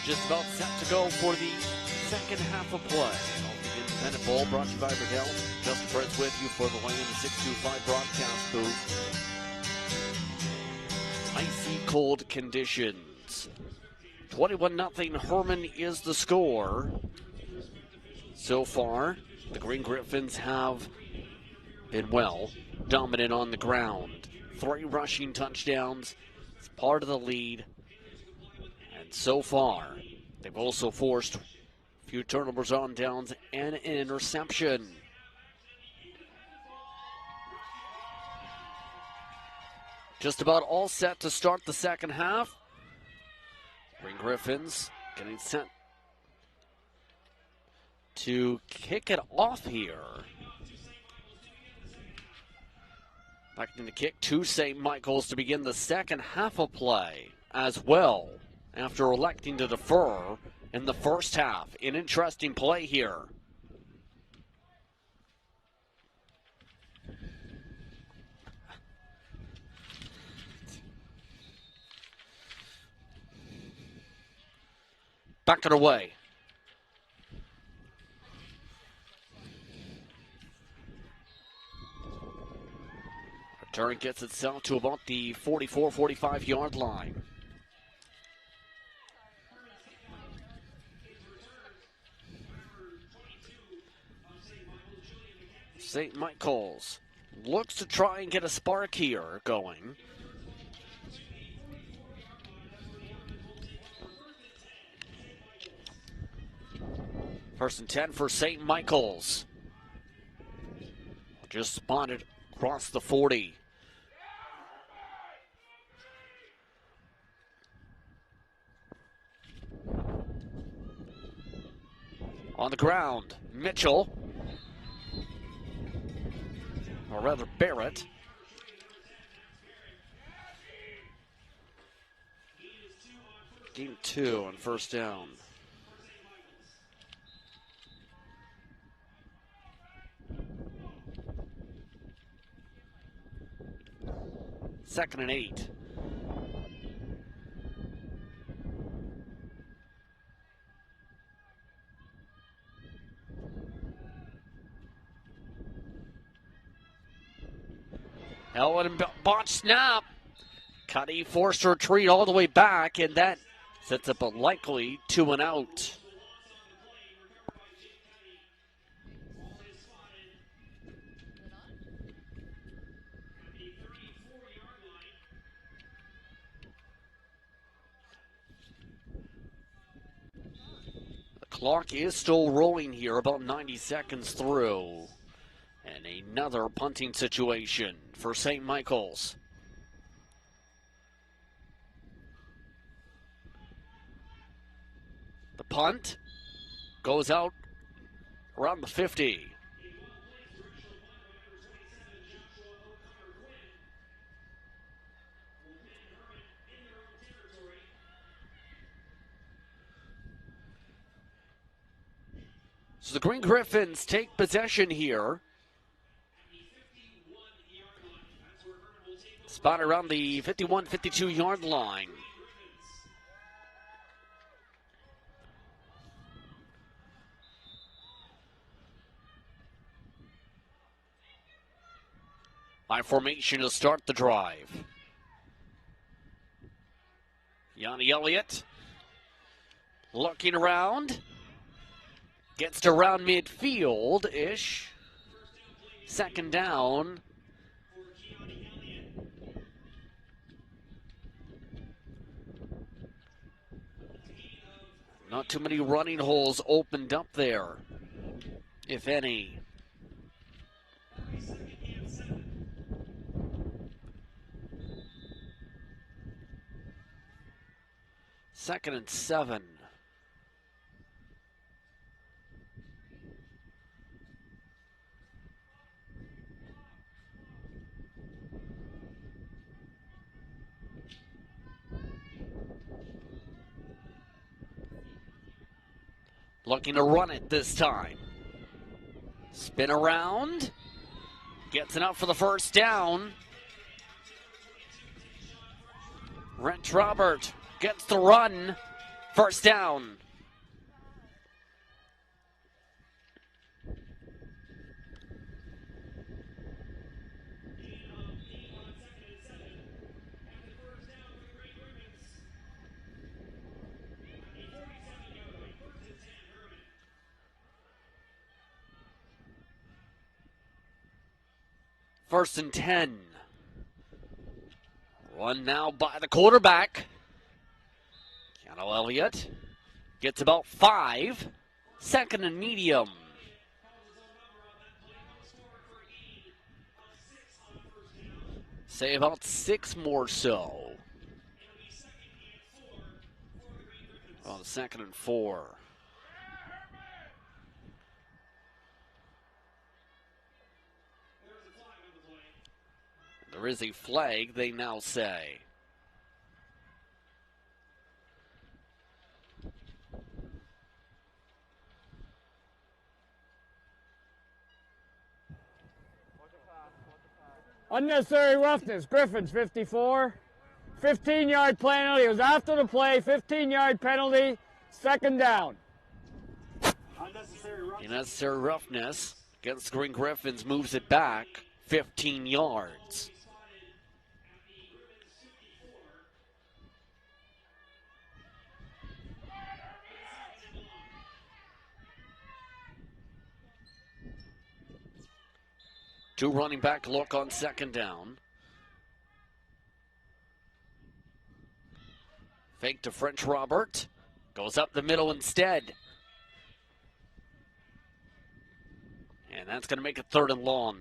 Just about set to go for the second half of play. The Independent Bowl brought to you by Verdell. Justin Fred's with you for the Lane in the 625 broadcast booth. Icy cold conditions. 21-0 Herman is the score. So far, the Green Griffins have been dominant on the ground. 3 rushing touchdowns. It's part of the lead. And so far, they've also forced a few turnovers on downs and an interception. Just about all set to start the second half. Green Griffins getting set to kick it off here. Expecting the kick to St. Michael's to begin the second half of play as well, after electing to defer in the first half. An interesting play here. Back it away. Return gets itself to about the 44-45 yard line. St. Michael's looks to try and get a spark here going. First and 10 for St. Michael's. Just spotted across the 40. On the ground, Mitchell. Or rather, Barrett. Game 2 on first down. Second and 8. Elwood botch snap. Cuddy forced to retreat all the way back, and that sets up a likely 2 and out. The clock is still rolling here, about 90 seconds through. And another punting situation for St. Michael's. The punt goes out around the 50. So the Green Griffins take possession here. Spot around the 51-52 yard line. High formation to start the drive. Yanni Elliott looking around. Gets to around midfield-ish. Second down. Not too many running holes opened up there, if any. Second and 7. Looking to run it this time. Spin around. Gets it up for the first down. Rent Robert gets the run First down. First and 10. Run now by the quarterback. Keanu Elliott gets about 5. Second and medium. Say about 6 more so. On second and 4. There is a flag, they now say. Unnecessary roughness. Griffins, 54. 15-yard penalty. It was after the play. 15-yard penalty. Second down. Unnecessary roughness against the Green Griffins moves it back 15 yards. Two running back look on second down. Fake to French Robert. Goes up the middle instead. And that's going to make it third and long.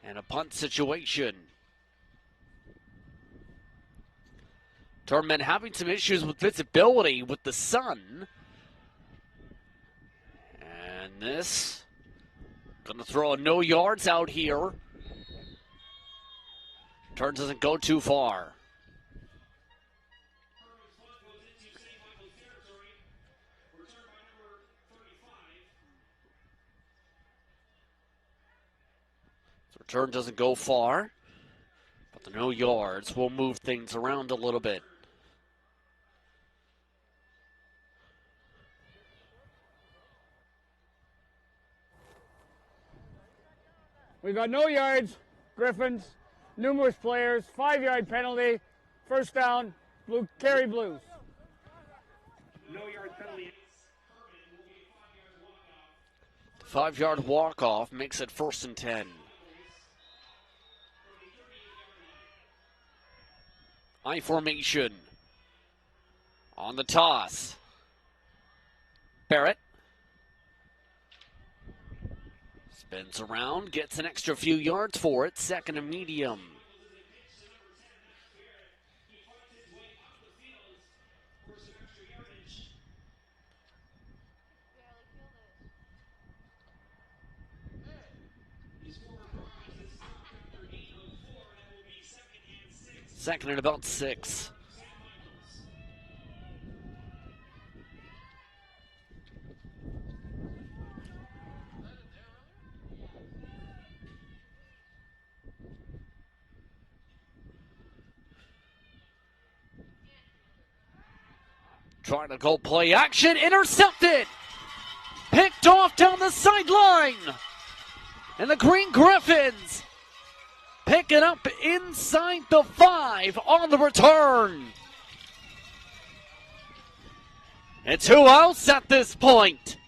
And a punt situation. Tournament having some issues with visibility with the sun. And this, going to throw a no yards out here. Turn doesn't go too far. Return doesn't go far, but the no yards will move things around a little bit. We got no yards. Griffins, numerous players, 5-yard penalty. First down, blue carry Blues. No yard penalty. 5-yard walk-off makes it first and 10. I formation on the toss. Barrett spins around, gets an extra few yards for it. Second and medium. Second and about 6. Trying to go play action, intercepted! Picked off down the sideline! And the Green Griffins pick it up inside the 5 on the return. It's who else at this point?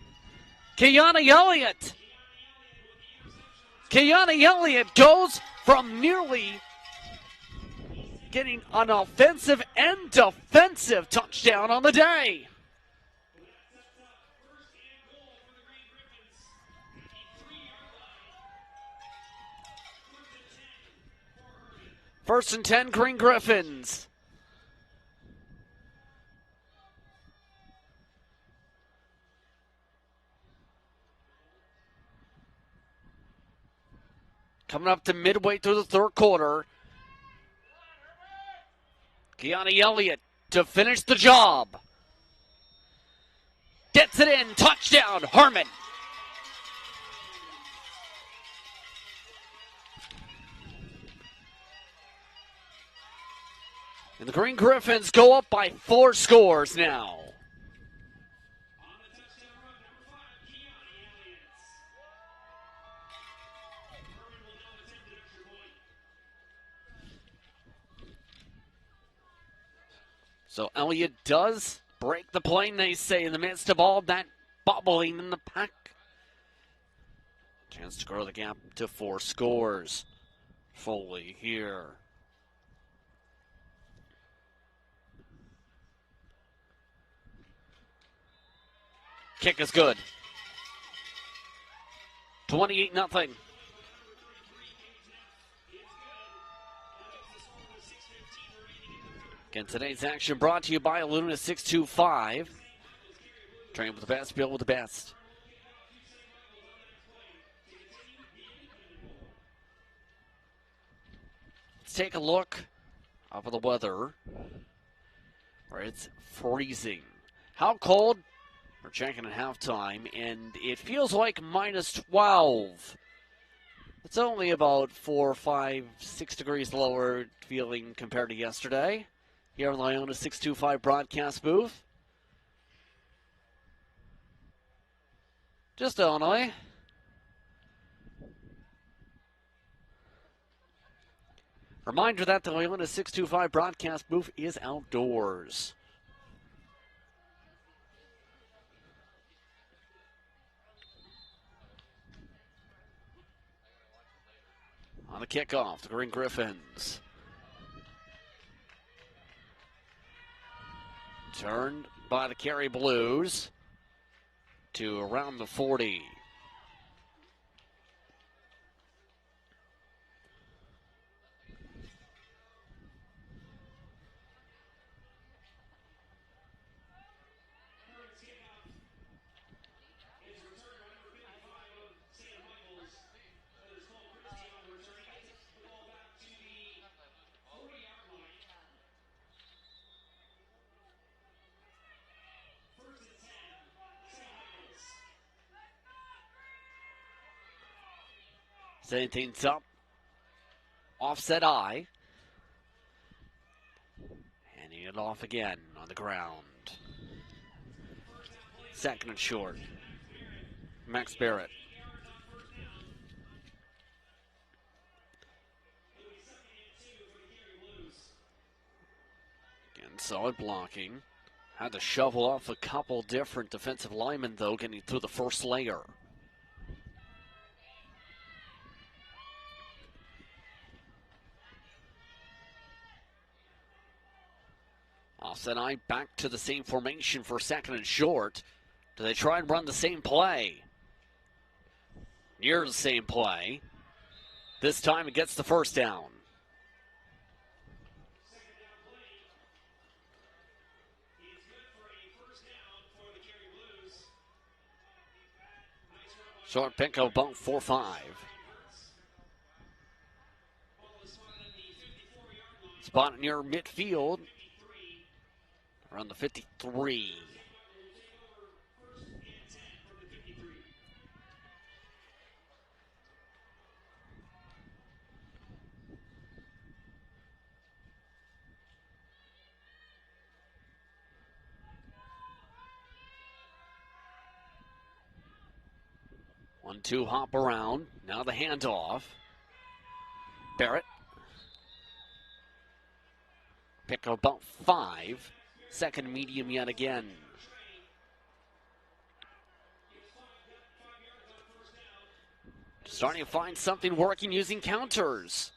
Keanu Elliott. Keanu Elliott goes from nearly getting an offensive and defensive touchdown on the day. First and 10, Green Griffins. coming up to midway through the third quarter. Keanu Elliott to finish the job. Gets it in. Touchdown, Herman. And the Green Griffins go up by 4 scores now. So Elliott does break the plane, they say, in the midst of all that bubbling in the pack. Chance to grow the gap to 4 scores. Foley here. Kick is good. 28-0. Again, today's action brought to you by Luna 625. Train with the best, build with the best. Let's take a look up at the weather, where it's freezing. How cold? We're checking at halftime, and it feels like minus 12. It's only about 4, 5, 6 degrees lower feeling compared to yesterday here in the Iona 625 broadcast booth. Just only. Reminder that the Iona 625 broadcast booth is outdoors. On the kickoff, the Green Griffins. Turned by the Cary Blues to around the 40. Setting things up. Offset eye. Handing it off again on the ground. Second and short. Max Barrett. Again, solid blocking. Had to shovel off a couple different defensive linemen, though, getting through the first layer. Offset eye back to the same formation for second and short. Do they try and run the same play? Near the same play. This time it gets the first down. Short pick of about 4-5. Spot near midfield. Around the 53. One, two, hop around. Now the handoff. Barrett. Pick of about 5. Second medium yet again. Starting to find something working using counters.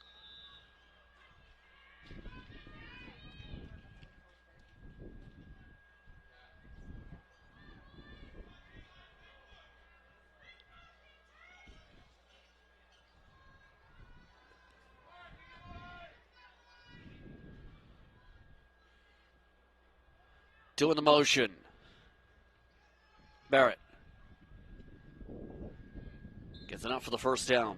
Doing the motion. Barrett. Gets enough for the first down.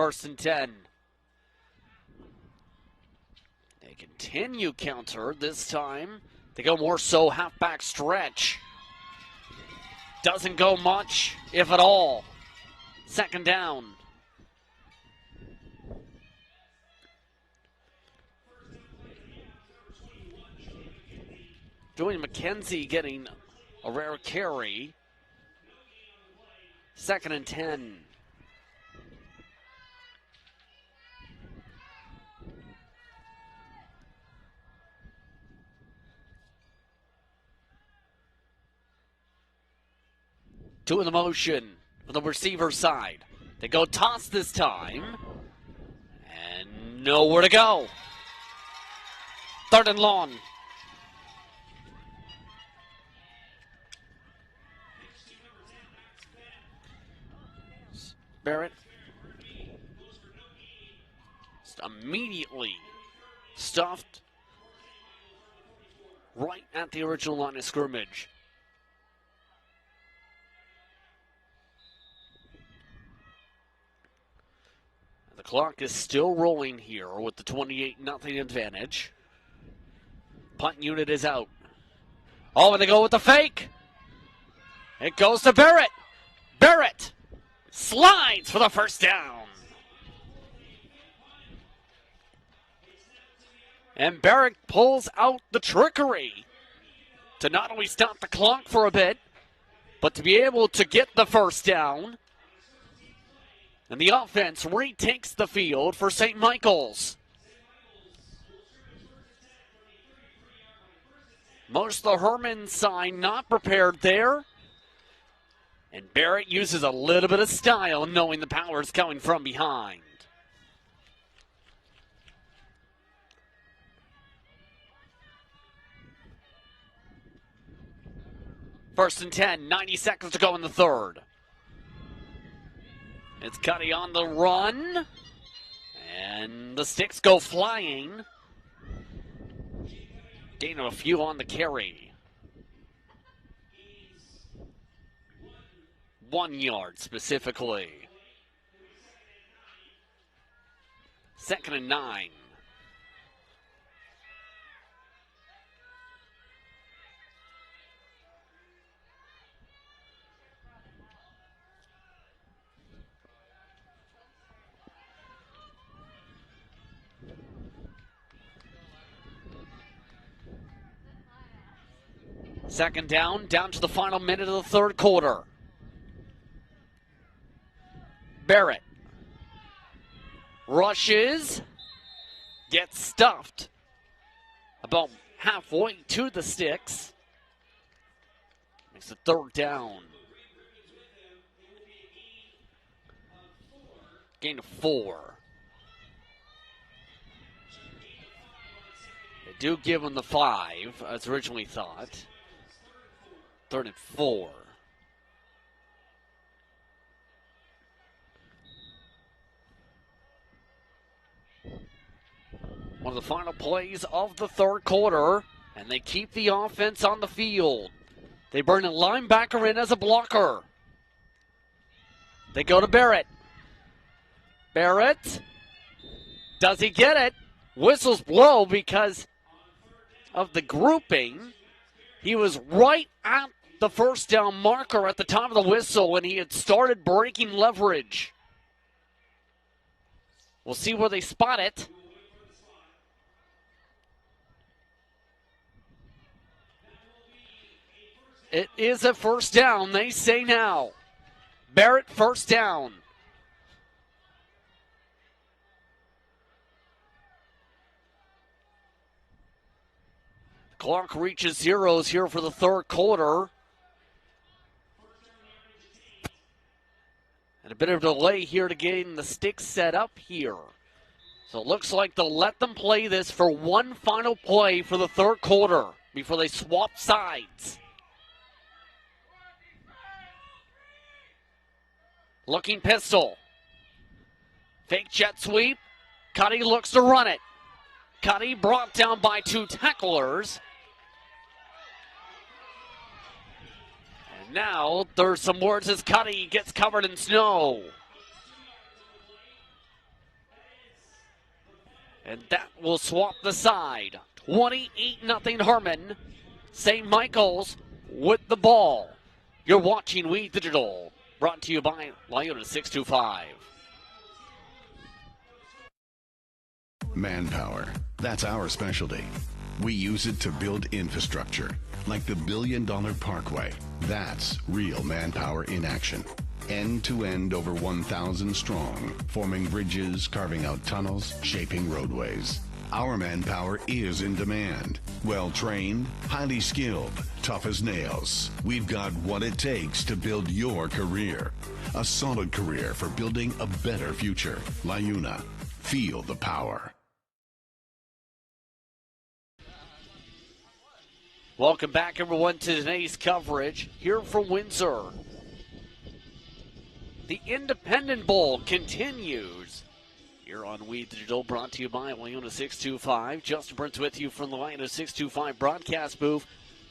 First and 10. They continue counter this time. They go more so halfback stretch. Doesn't go much, if at all. Second down. Joey McKenzie getting a rare carry. Second and 10. Two in the motion for the receiver side. They go toss this time. And nowhere to go. Third and long. Barrett just immediately stuffed right at the original line of scrimmage. The clock is still rolling here with the 28-0 advantage. Punt unit is out. Oh, and they go with the fake. It goes to Barrett. Barrett slides for the first down. And Barrett pulls out the trickery to not only stop the clock for a bit, but to be able to get the first down. And the offense retakes the field for St. Michael's. Most of the Herman side not prepared there. And Barrett uses a little bit of style, knowing the power is coming from behind. First and 10, 90 seconds to go in the third. It's Cuddy on the run. And the sticks go flying. Gain of a few on the carry. 1 yard specifically. Second and 9. Second down to the final minute of the third quarter. Barrett rushes, gets stuffed about halfway to the sticks. Makes it third down. Gain of 4. They do give him the 5, as originally thought. Third and 4. One of the final plays of the third quarter, and they keep the offense on the field. They bring a linebacker in as a blocker. They go to Barrett. Barrett, does he get it? Whistles blow because of the grouping. He was right at the first down marker at the time of the whistle when he had started breaking leverage. We'll see where they spot it. It is a first down, they say now. Barrett, first down. The clock reaches zeros here for the third quarter. And a bit of delay here to getting the sticks set up here. So it looks like they'll let them play this for one final play for the third quarter before they swap sides. Looking pistol. Fake jet sweep. Cuddy looks to run it. Cuddy brought down by 2 tacklers. And now there's some words as Cuddy gets covered in snow. And that will swap the side. 28-0 Herman. St. Michael's with the ball. You're watching We Digital, brought to you by Lyona 625. Manpower. That's our specialty. We use it to build infrastructure, like the $1 billion Parkway. That's real manpower in action. End to end, over 1,000 strong, forming bridges, carving out tunnels, shaping roadways. Our manpower is in demand. Well-trained, highly skilled, tough as nails. We've got what it takes to build your career. A solid career for building a better future. Lyuna. Feel the power. Welcome back, everyone, to today's coverage here from Windsor. The Independent Bowl continues here on We Digital, brought to you by Lyona 625. Justin Burns with you from the Lyona 625 broadcast booth.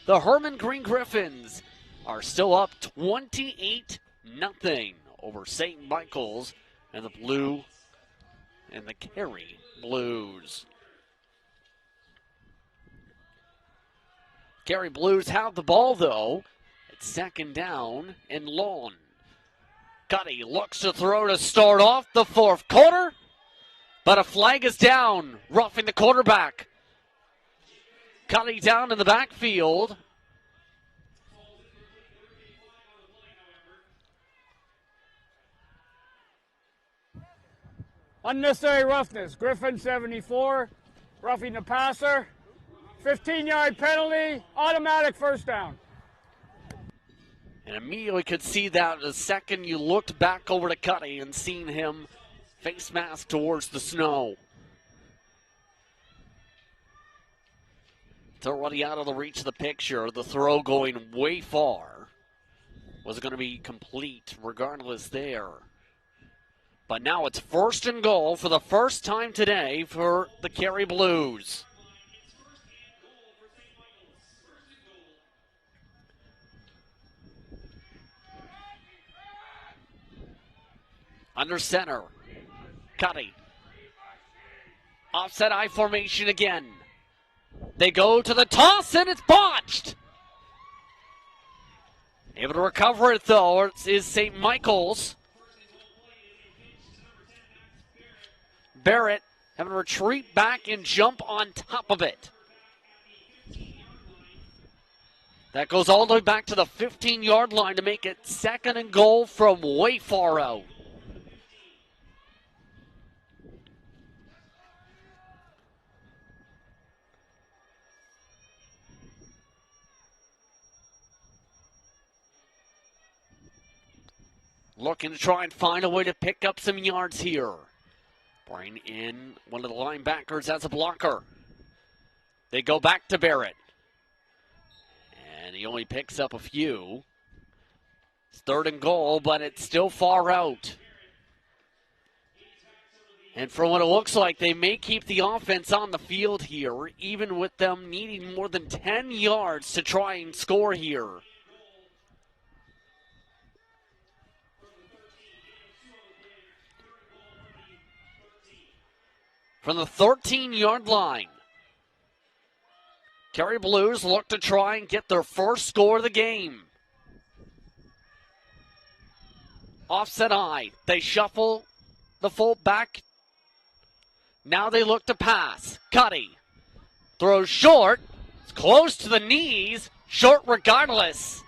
The Herman Green Griffins are still up 28-0 over St. Michael's and the Cary Blues. Cary Blues have the ball, though. It's second down and long. Cuddy looks to throw to start off the fourth quarter, but a flag is down, roughing the quarterback. Cuddy down in the backfield. Unnecessary roughness. Griffin 74, roughing the passer. 15-yard penalty, automatic first down. And immediately could see that the second you looked back over to Cuddy and seen him face mask towards the snow. It's already out of the reach of the picture. The throw going way far was going to be complete regardless there. But now it's first and goal for the first time today for the Cary Blues. Under center, Cuddy. Offset I formation again. They go to the toss and it's botched. Able to recover it though is St. Michael's. Barrett having to retreat back and jump on top of it. That goes all the way back to the 15-yard line to make it second and goal from way far out. Looking to try and find a way to pick up some yards here. Bring in one of the linebackers as a blocker. They go back to Barrett. And he only picks up a few. It's third and goal, but it's still far out. And for what it looks like, they may keep the offense on the field here, even with them needing more than 10 yards to try and score here. From the 13-yard line, Cary Blues look to try and get their first score of the game. Offset I. They shuffle the full back. Now they look to pass. Cuddy throws short. It's close to the knees. Short regardless.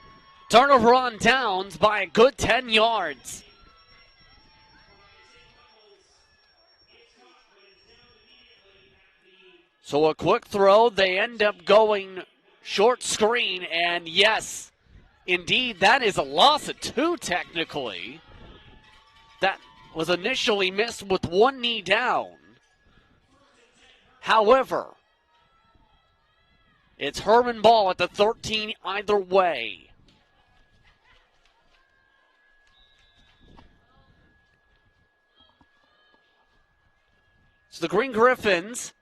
Turnover on downs by a good 10 yards. So a quick throw, they end up going short screen, and yes, indeed, that is a loss of 2 technically. That was initially missed with one knee down. However, it's Herman ball at the 13 either way. So the Green Griffins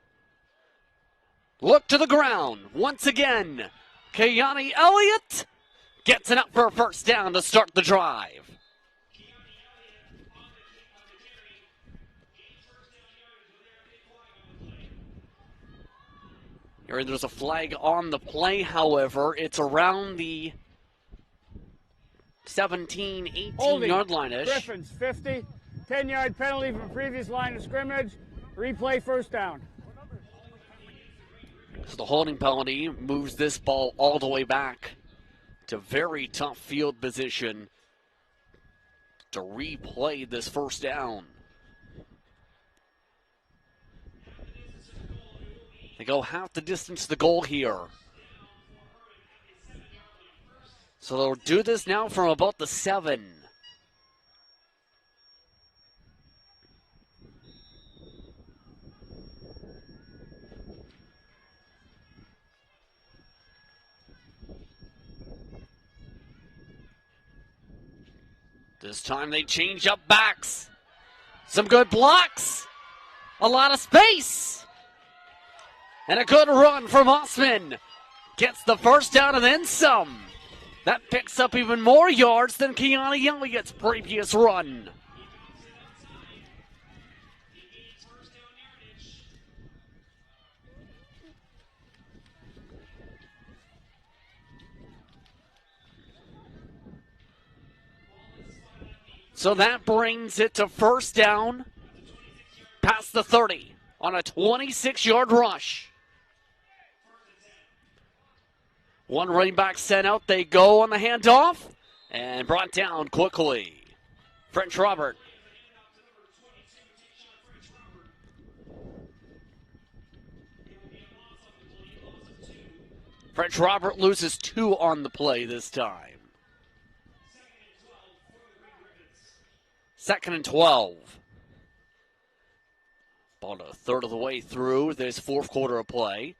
look to the ground once again. Kayani Elliott gets it up for a first down to start the drive. There's a flag on the play, however. It's around the 17, 18-yard line-ish. Griffins, 50. 10-yard penalty from previous line of scrimmage. Replay first down. So the holding penalty moves this ball all the way back to very tough field position to replay this first down. They go half the distance to the goal here. So they'll do this now from about the 7. This time they change up backs. Some good blocks. A lot of space. And a good run from Osman. Gets the first down and then some. That picks up even more yards than Kiana Elliott's previous run. So that brings it to first down past the 30 on a 26-yard rush. One running back sent out. They go on the handoff and brought down quickly. French Robert. French Robert loses 2 on the play this time. 2nd and 12. About a third of the way through this fourth quarter of play.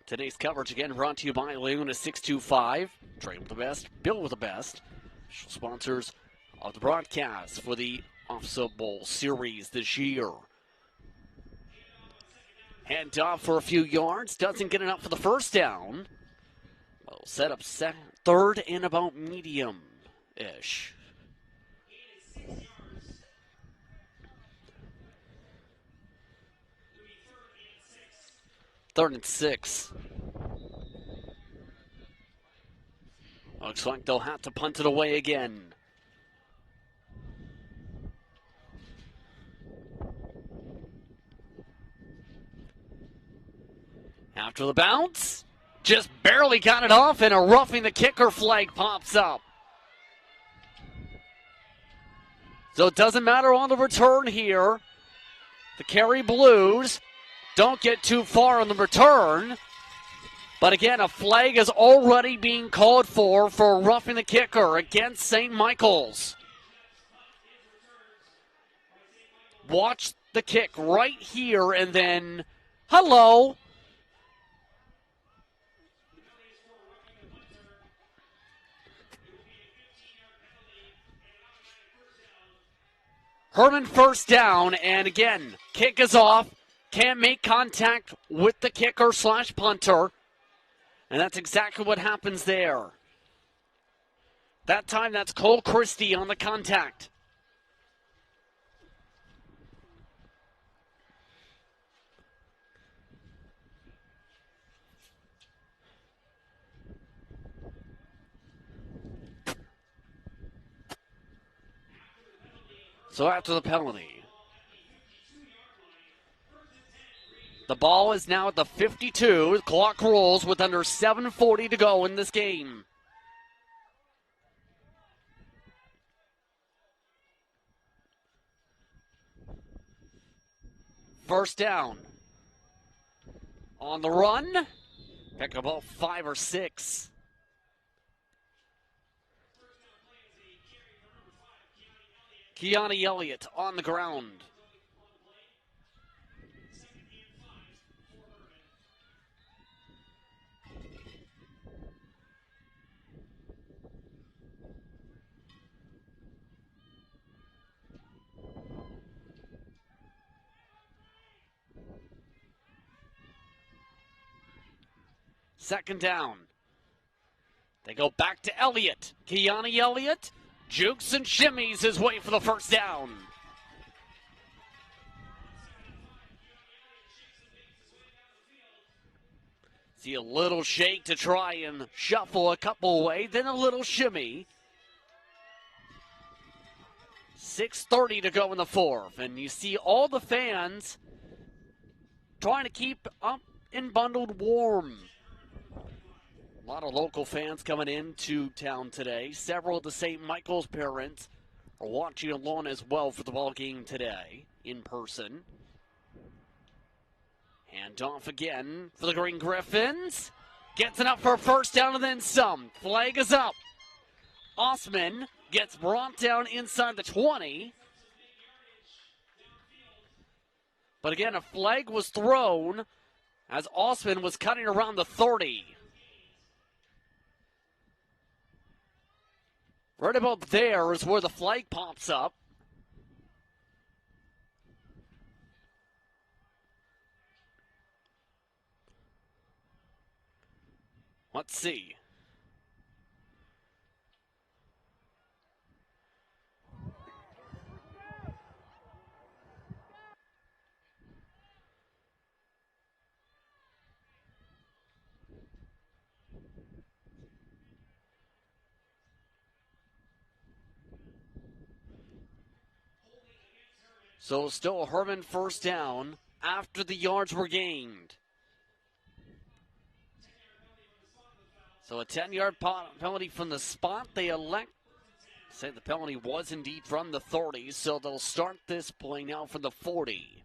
Today's coverage again brought to you by Laguna 625. Train with the best, build with the best. Sponsors of the broadcast for the OFSA Bowl series this year. Hand off for a few yards. Doesn't get enough for the first down. Well, set up third and about medium-ish. Third and 6. Looks like they'll have to punt it away again. After the bounce, just barely got it off, and a roughing the kicker flag pops up. So it doesn't matter on the return here. The Cary Blues don't get too far on the return. But again, a flag is already being called for roughing the kicker against St. Michael's. Watch the kick right here and then, hello. Herman first down, and again, kick is off. Can't make contact with the kicker / punter. And that's exactly what happens there. That time, that's Cole Christie on the contact. So after the penalty, the ball is now at the 52. The clock rolls with under 7:40 to go in this game. First down. On the run. Pick up about 5 or 6. Kiana Elliott on the ground. Second down. They go back to Elliott. Kiana Elliott jukes and shimmies his way for the first down. See a little shake to try and shuffle a couple away, then a little shimmy. 6:30 to go in the fourth, and you see all the fans trying to keep up and bundled warm. A lot of local fans coming into town today. Several of the St. Michael's parents are watching along as well for the ball game today in person. Hand off again for the Green Griffins. Gets it up for a first down and then some. Flag is up. Osman gets brought down inside the 20. But again, a flag was thrown as Osman was cutting around the 30. Right about there is where the flag pops up. Let's see. So still a Herman first down after the yards were gained. So a 10-yard penalty from the spot. They elect to say the penalty was indeed from the 30, so they'll start this play now from the 40.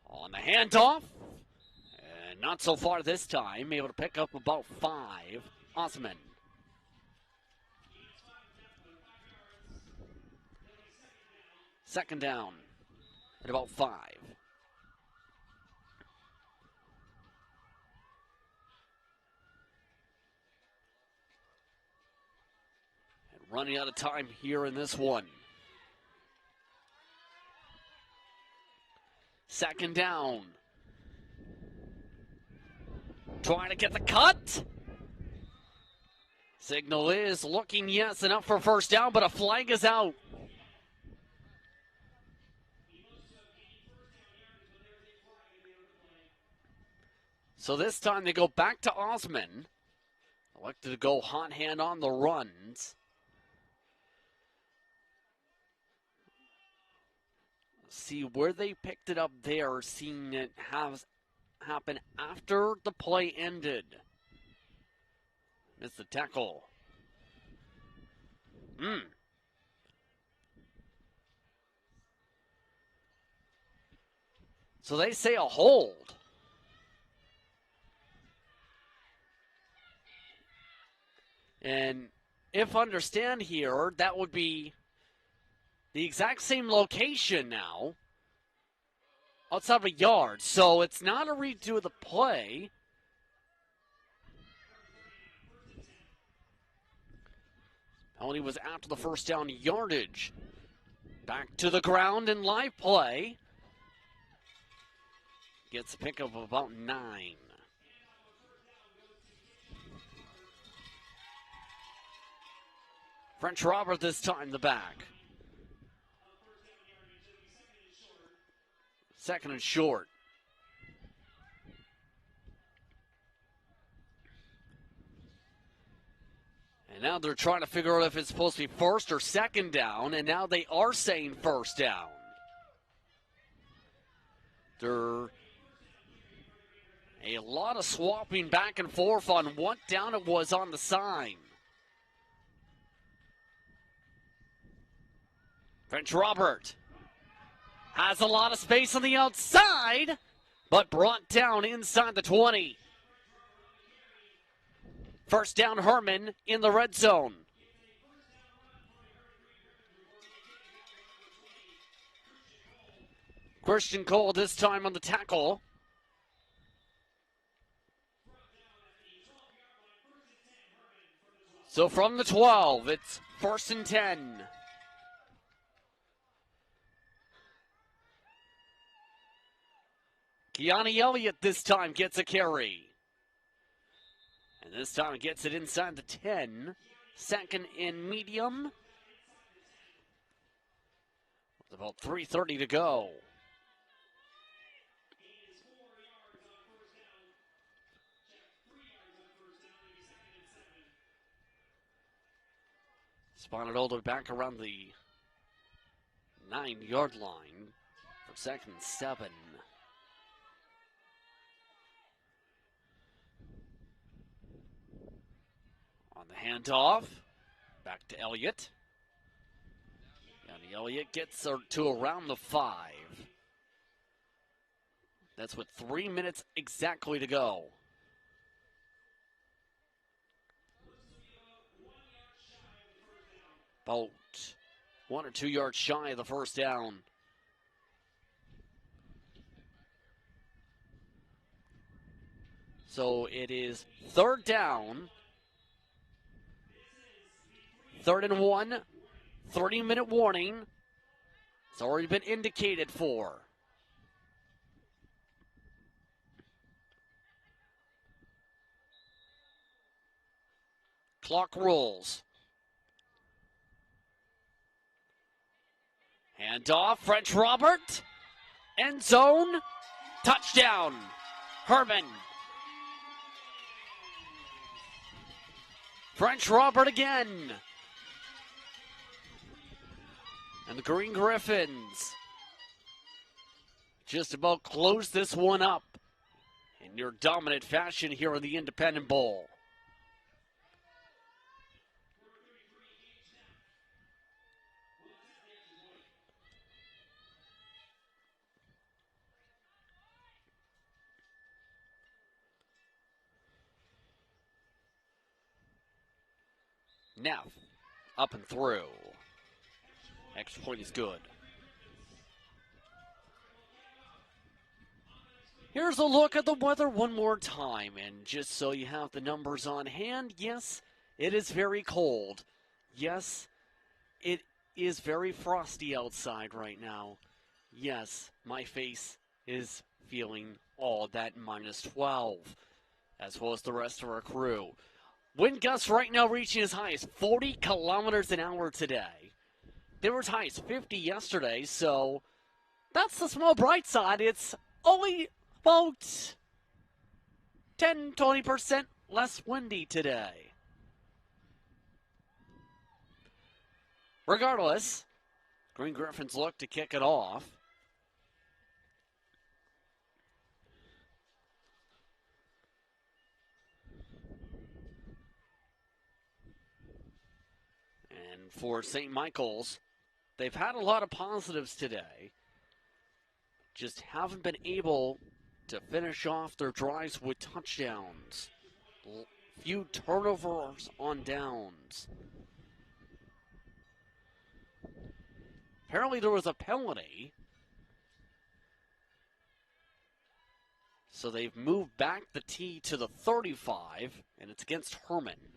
On the handoff, and not so far this time, able to pick up about 5. Osman. Second down at about 5. And running out of time here in this one. Second down. Trying to get the cut. Signal is looking yes enough for first down, but a flag is out. So this time they go back to Osman. Elected to go hot hand on the runs. See where they picked it up there, seeing it has happened after the play ended. Missed the tackle. So they say a hold. And if understand here, that would be the exact same location now, outside of a yard. So it's not a redo of the play. Penalty was after the first down yardage. Back to the ground in live play. Gets a pickup of about 9. French Robert this time, the back. Second and short. And now they're trying to figure out if it's supposed to be first or second down, and now they are saying first down. They're a lot of swapping back and forth on what down it was on the sign. French Robert has a lot of space on the outside, but brought down inside the 20. First down, Herman in the red zone. Christian Cole this time on the tackle. So from the 12, it's first and 10. Keani Elliott this time gets a carry. And this time gets it inside the 10. Second and medium. With about 3:30 to go. Spotted all the way back around the 9-yard line for 2nd and 7. On the handoff, back to Elliott. And Elliott gets her to around the 5. That's with 3 minutes exactly to go. About 1 or 2 yards shy of the first down. So it is 3rd down. 3rd and 1. 30-minute warning. It's already been indicated for. Clock rolls. Handoff, French Robert. End zone. Touchdown. Herman. French Robert again. And the Green Griffins just about close this one up in your dominant fashion here in the Independent Bowl. Neff, up and through. Extra point is good. Here's a look at the weather one more time, and just so you have the numbers on hand, yes, it is very cold. Yes, it is very frosty outside right now. Yes, my face is feeling all that -12, as well as the rest of our crew. Wind gusts right now reaching as high as 40 kilometers an hour today. They were as high as 50 yesterday, so that's the small bright side. It's only about 10-20% less windy today. Regardless, Green Griffins look to kick it off. And for St. Michael's, they've had a lot of positives today. Just haven't been able to finish off their drives with touchdowns. Few turnovers on downs. Apparently there was a penalty. So they've moved back the tee to the 35, and it's against Herman.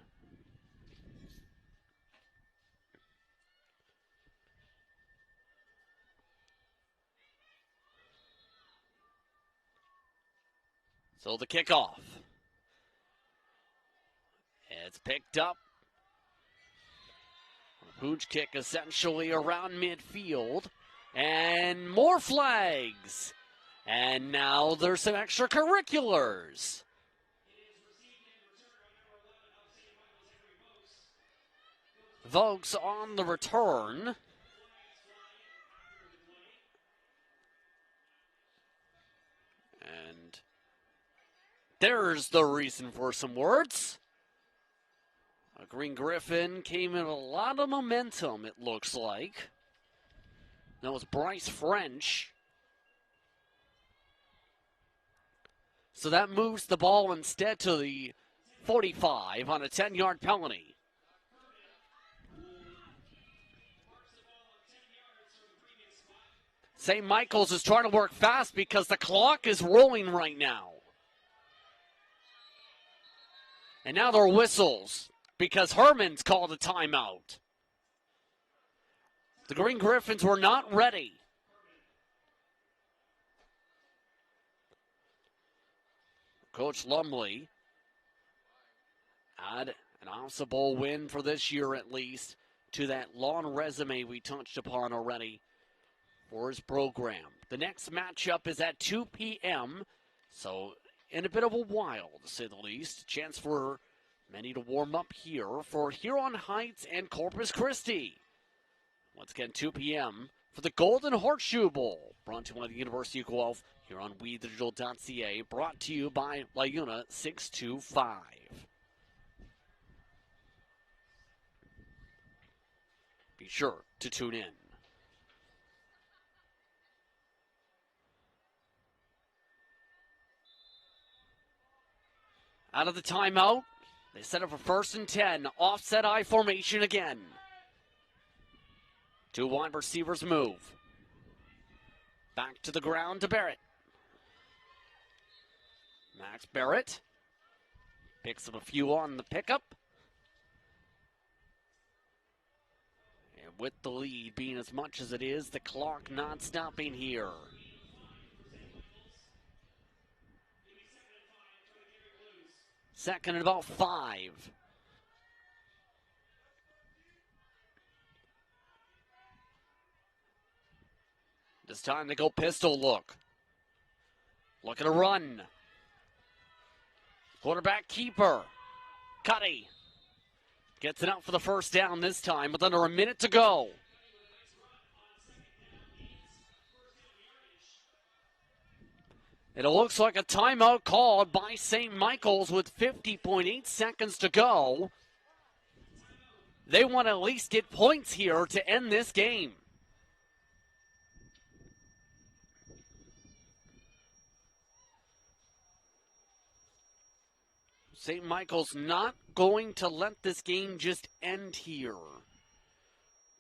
So the kickoff. It's picked up. A pooch kick essentially around midfield. And more flags. And now there's some extracurriculars. Vokes on the return. And there's the reason for some words. A Green Griffin came in a lot of momentum, it looks like. That was Bryce French. So that moves the ball instead to the 45 on a 10-yard penalty. St. Michael's is trying to work fast because the clock is rolling right now. And now there are whistles because Herman's called a timeout. The Green Griffins were not ready. Coach Lumley add an OFSA Bowl win for this year at least to that long resume we touched upon already for his program. The next matchup is at 2 p.m., so in a bit of a while, to say the least. Chance for Many to warm up here for Huron Heights and Corpus Christi. Once again, 2 p.m. for the Golden Horseshoe Bowl. Brought to you by the University of Guelph here on WeDigital.ca. Brought to you by LiUNA 625. Be sure to tune in. Out of the timeout, they set up for 1st and 10. Offset I formation again. 2 wide receivers move. Back to the ground to Barrett. Max Barrett picks up a few on the pickup. And with the lead being as much as it is, the clock not stopping here. Second and about 5. This time they go pistol look. Looking to run. Quarterback keeper. Cuddy gets it out for the first down this time with under a minute to go. It looks like a timeout called by St. Michael's with 50.8 seconds to go. They want to at least get points here to end this game. St. Michael's not going to let this game just end here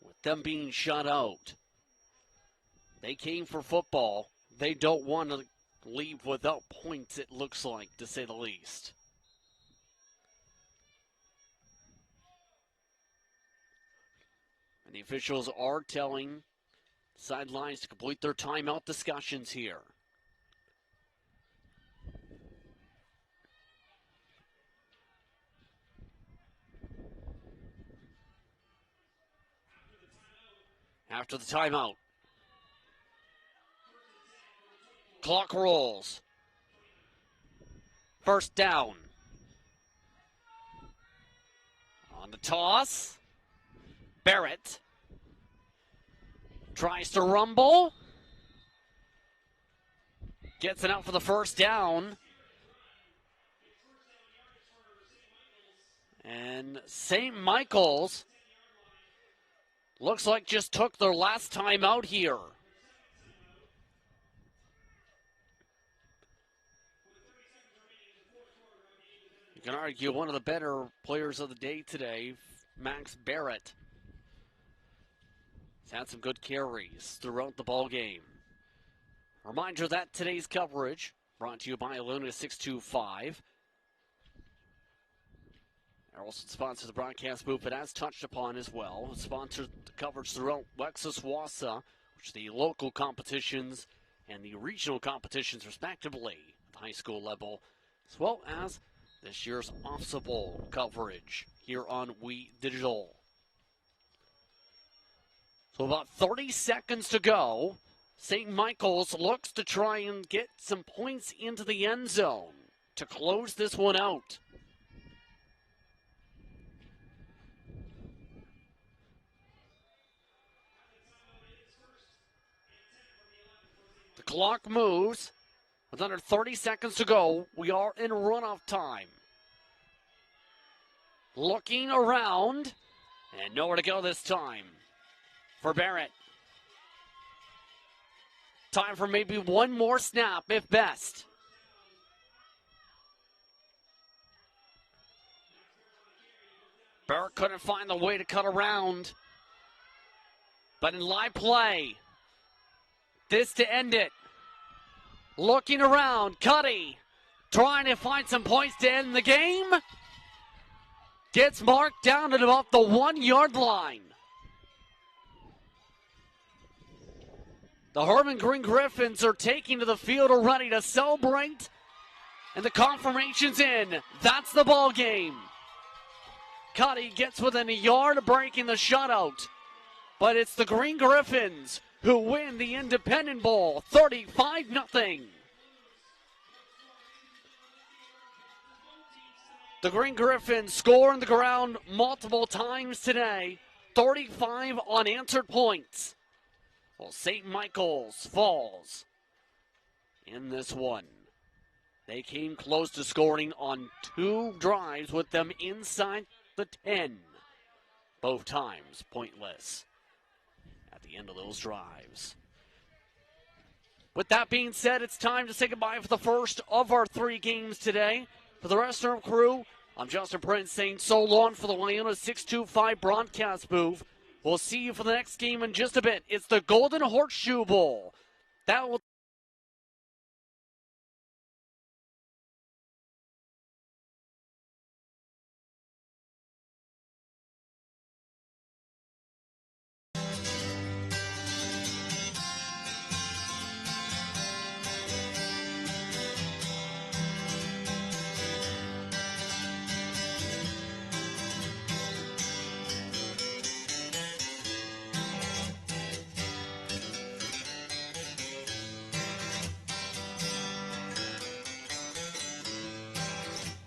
with them being shut out. They came for football. They don't want to leave without points, it looks like, to say the least. And the officials are telling sidelines to complete their timeout discussions here. After the timeout, clock rolls. First down. On the toss, Barrett tries to rumble. Gets it out for the first down. And St. Michael's looks like just took their last time out here. You can argue one of the better players of the day today, Max Barrett. He's had some good carries throughout the ball game. Reminder that today's coverage brought to you by LiUNA 625. They're also sponsors the broadcast booth, but as touched upon as well, sponsored the coverage throughout Wexus-Wassa, which are the local competitions and the regional competitions, respectively, at the high school level, as well as this year's OFSA Bowl coverage here on We Digital. So about 30 seconds to go. St. Michael's looks to try and get some points into the end zone to close this one out. The clock moves. With under 30 seconds to go, we are in runoff time. Looking around, and nowhere to go this time for Barrett. Time for maybe one more snap, if best. Barrett couldn't find the way to cut around. But in live play, this to end it. Looking around, Cuddy trying to find some points to end the game. Gets marked down at about the 1 yard line. The Herman Green Griffins are taking to the field already to celebrate. And the confirmation's in. That's the ball game. Cuddy gets within a yard of breaking the shutout. But it's the Green Griffins who win the Independent Bowl 35-0. The Green Griffins score on the ground multiple times today. 35 unanswered points. Well, St. Michael's falls in this one. They came close to scoring on 2 drives with them inside the 10. Both times pointless at the end of those drives. With that being said, it's time to say goodbye for the first of our 3 games today. For the rest of our crew, I'm Justin Prince saying so long for the Wyona 625 broadcast booth. We'll see you for the next game in just a bit. It's the Golden Horseshoe Bowl. That will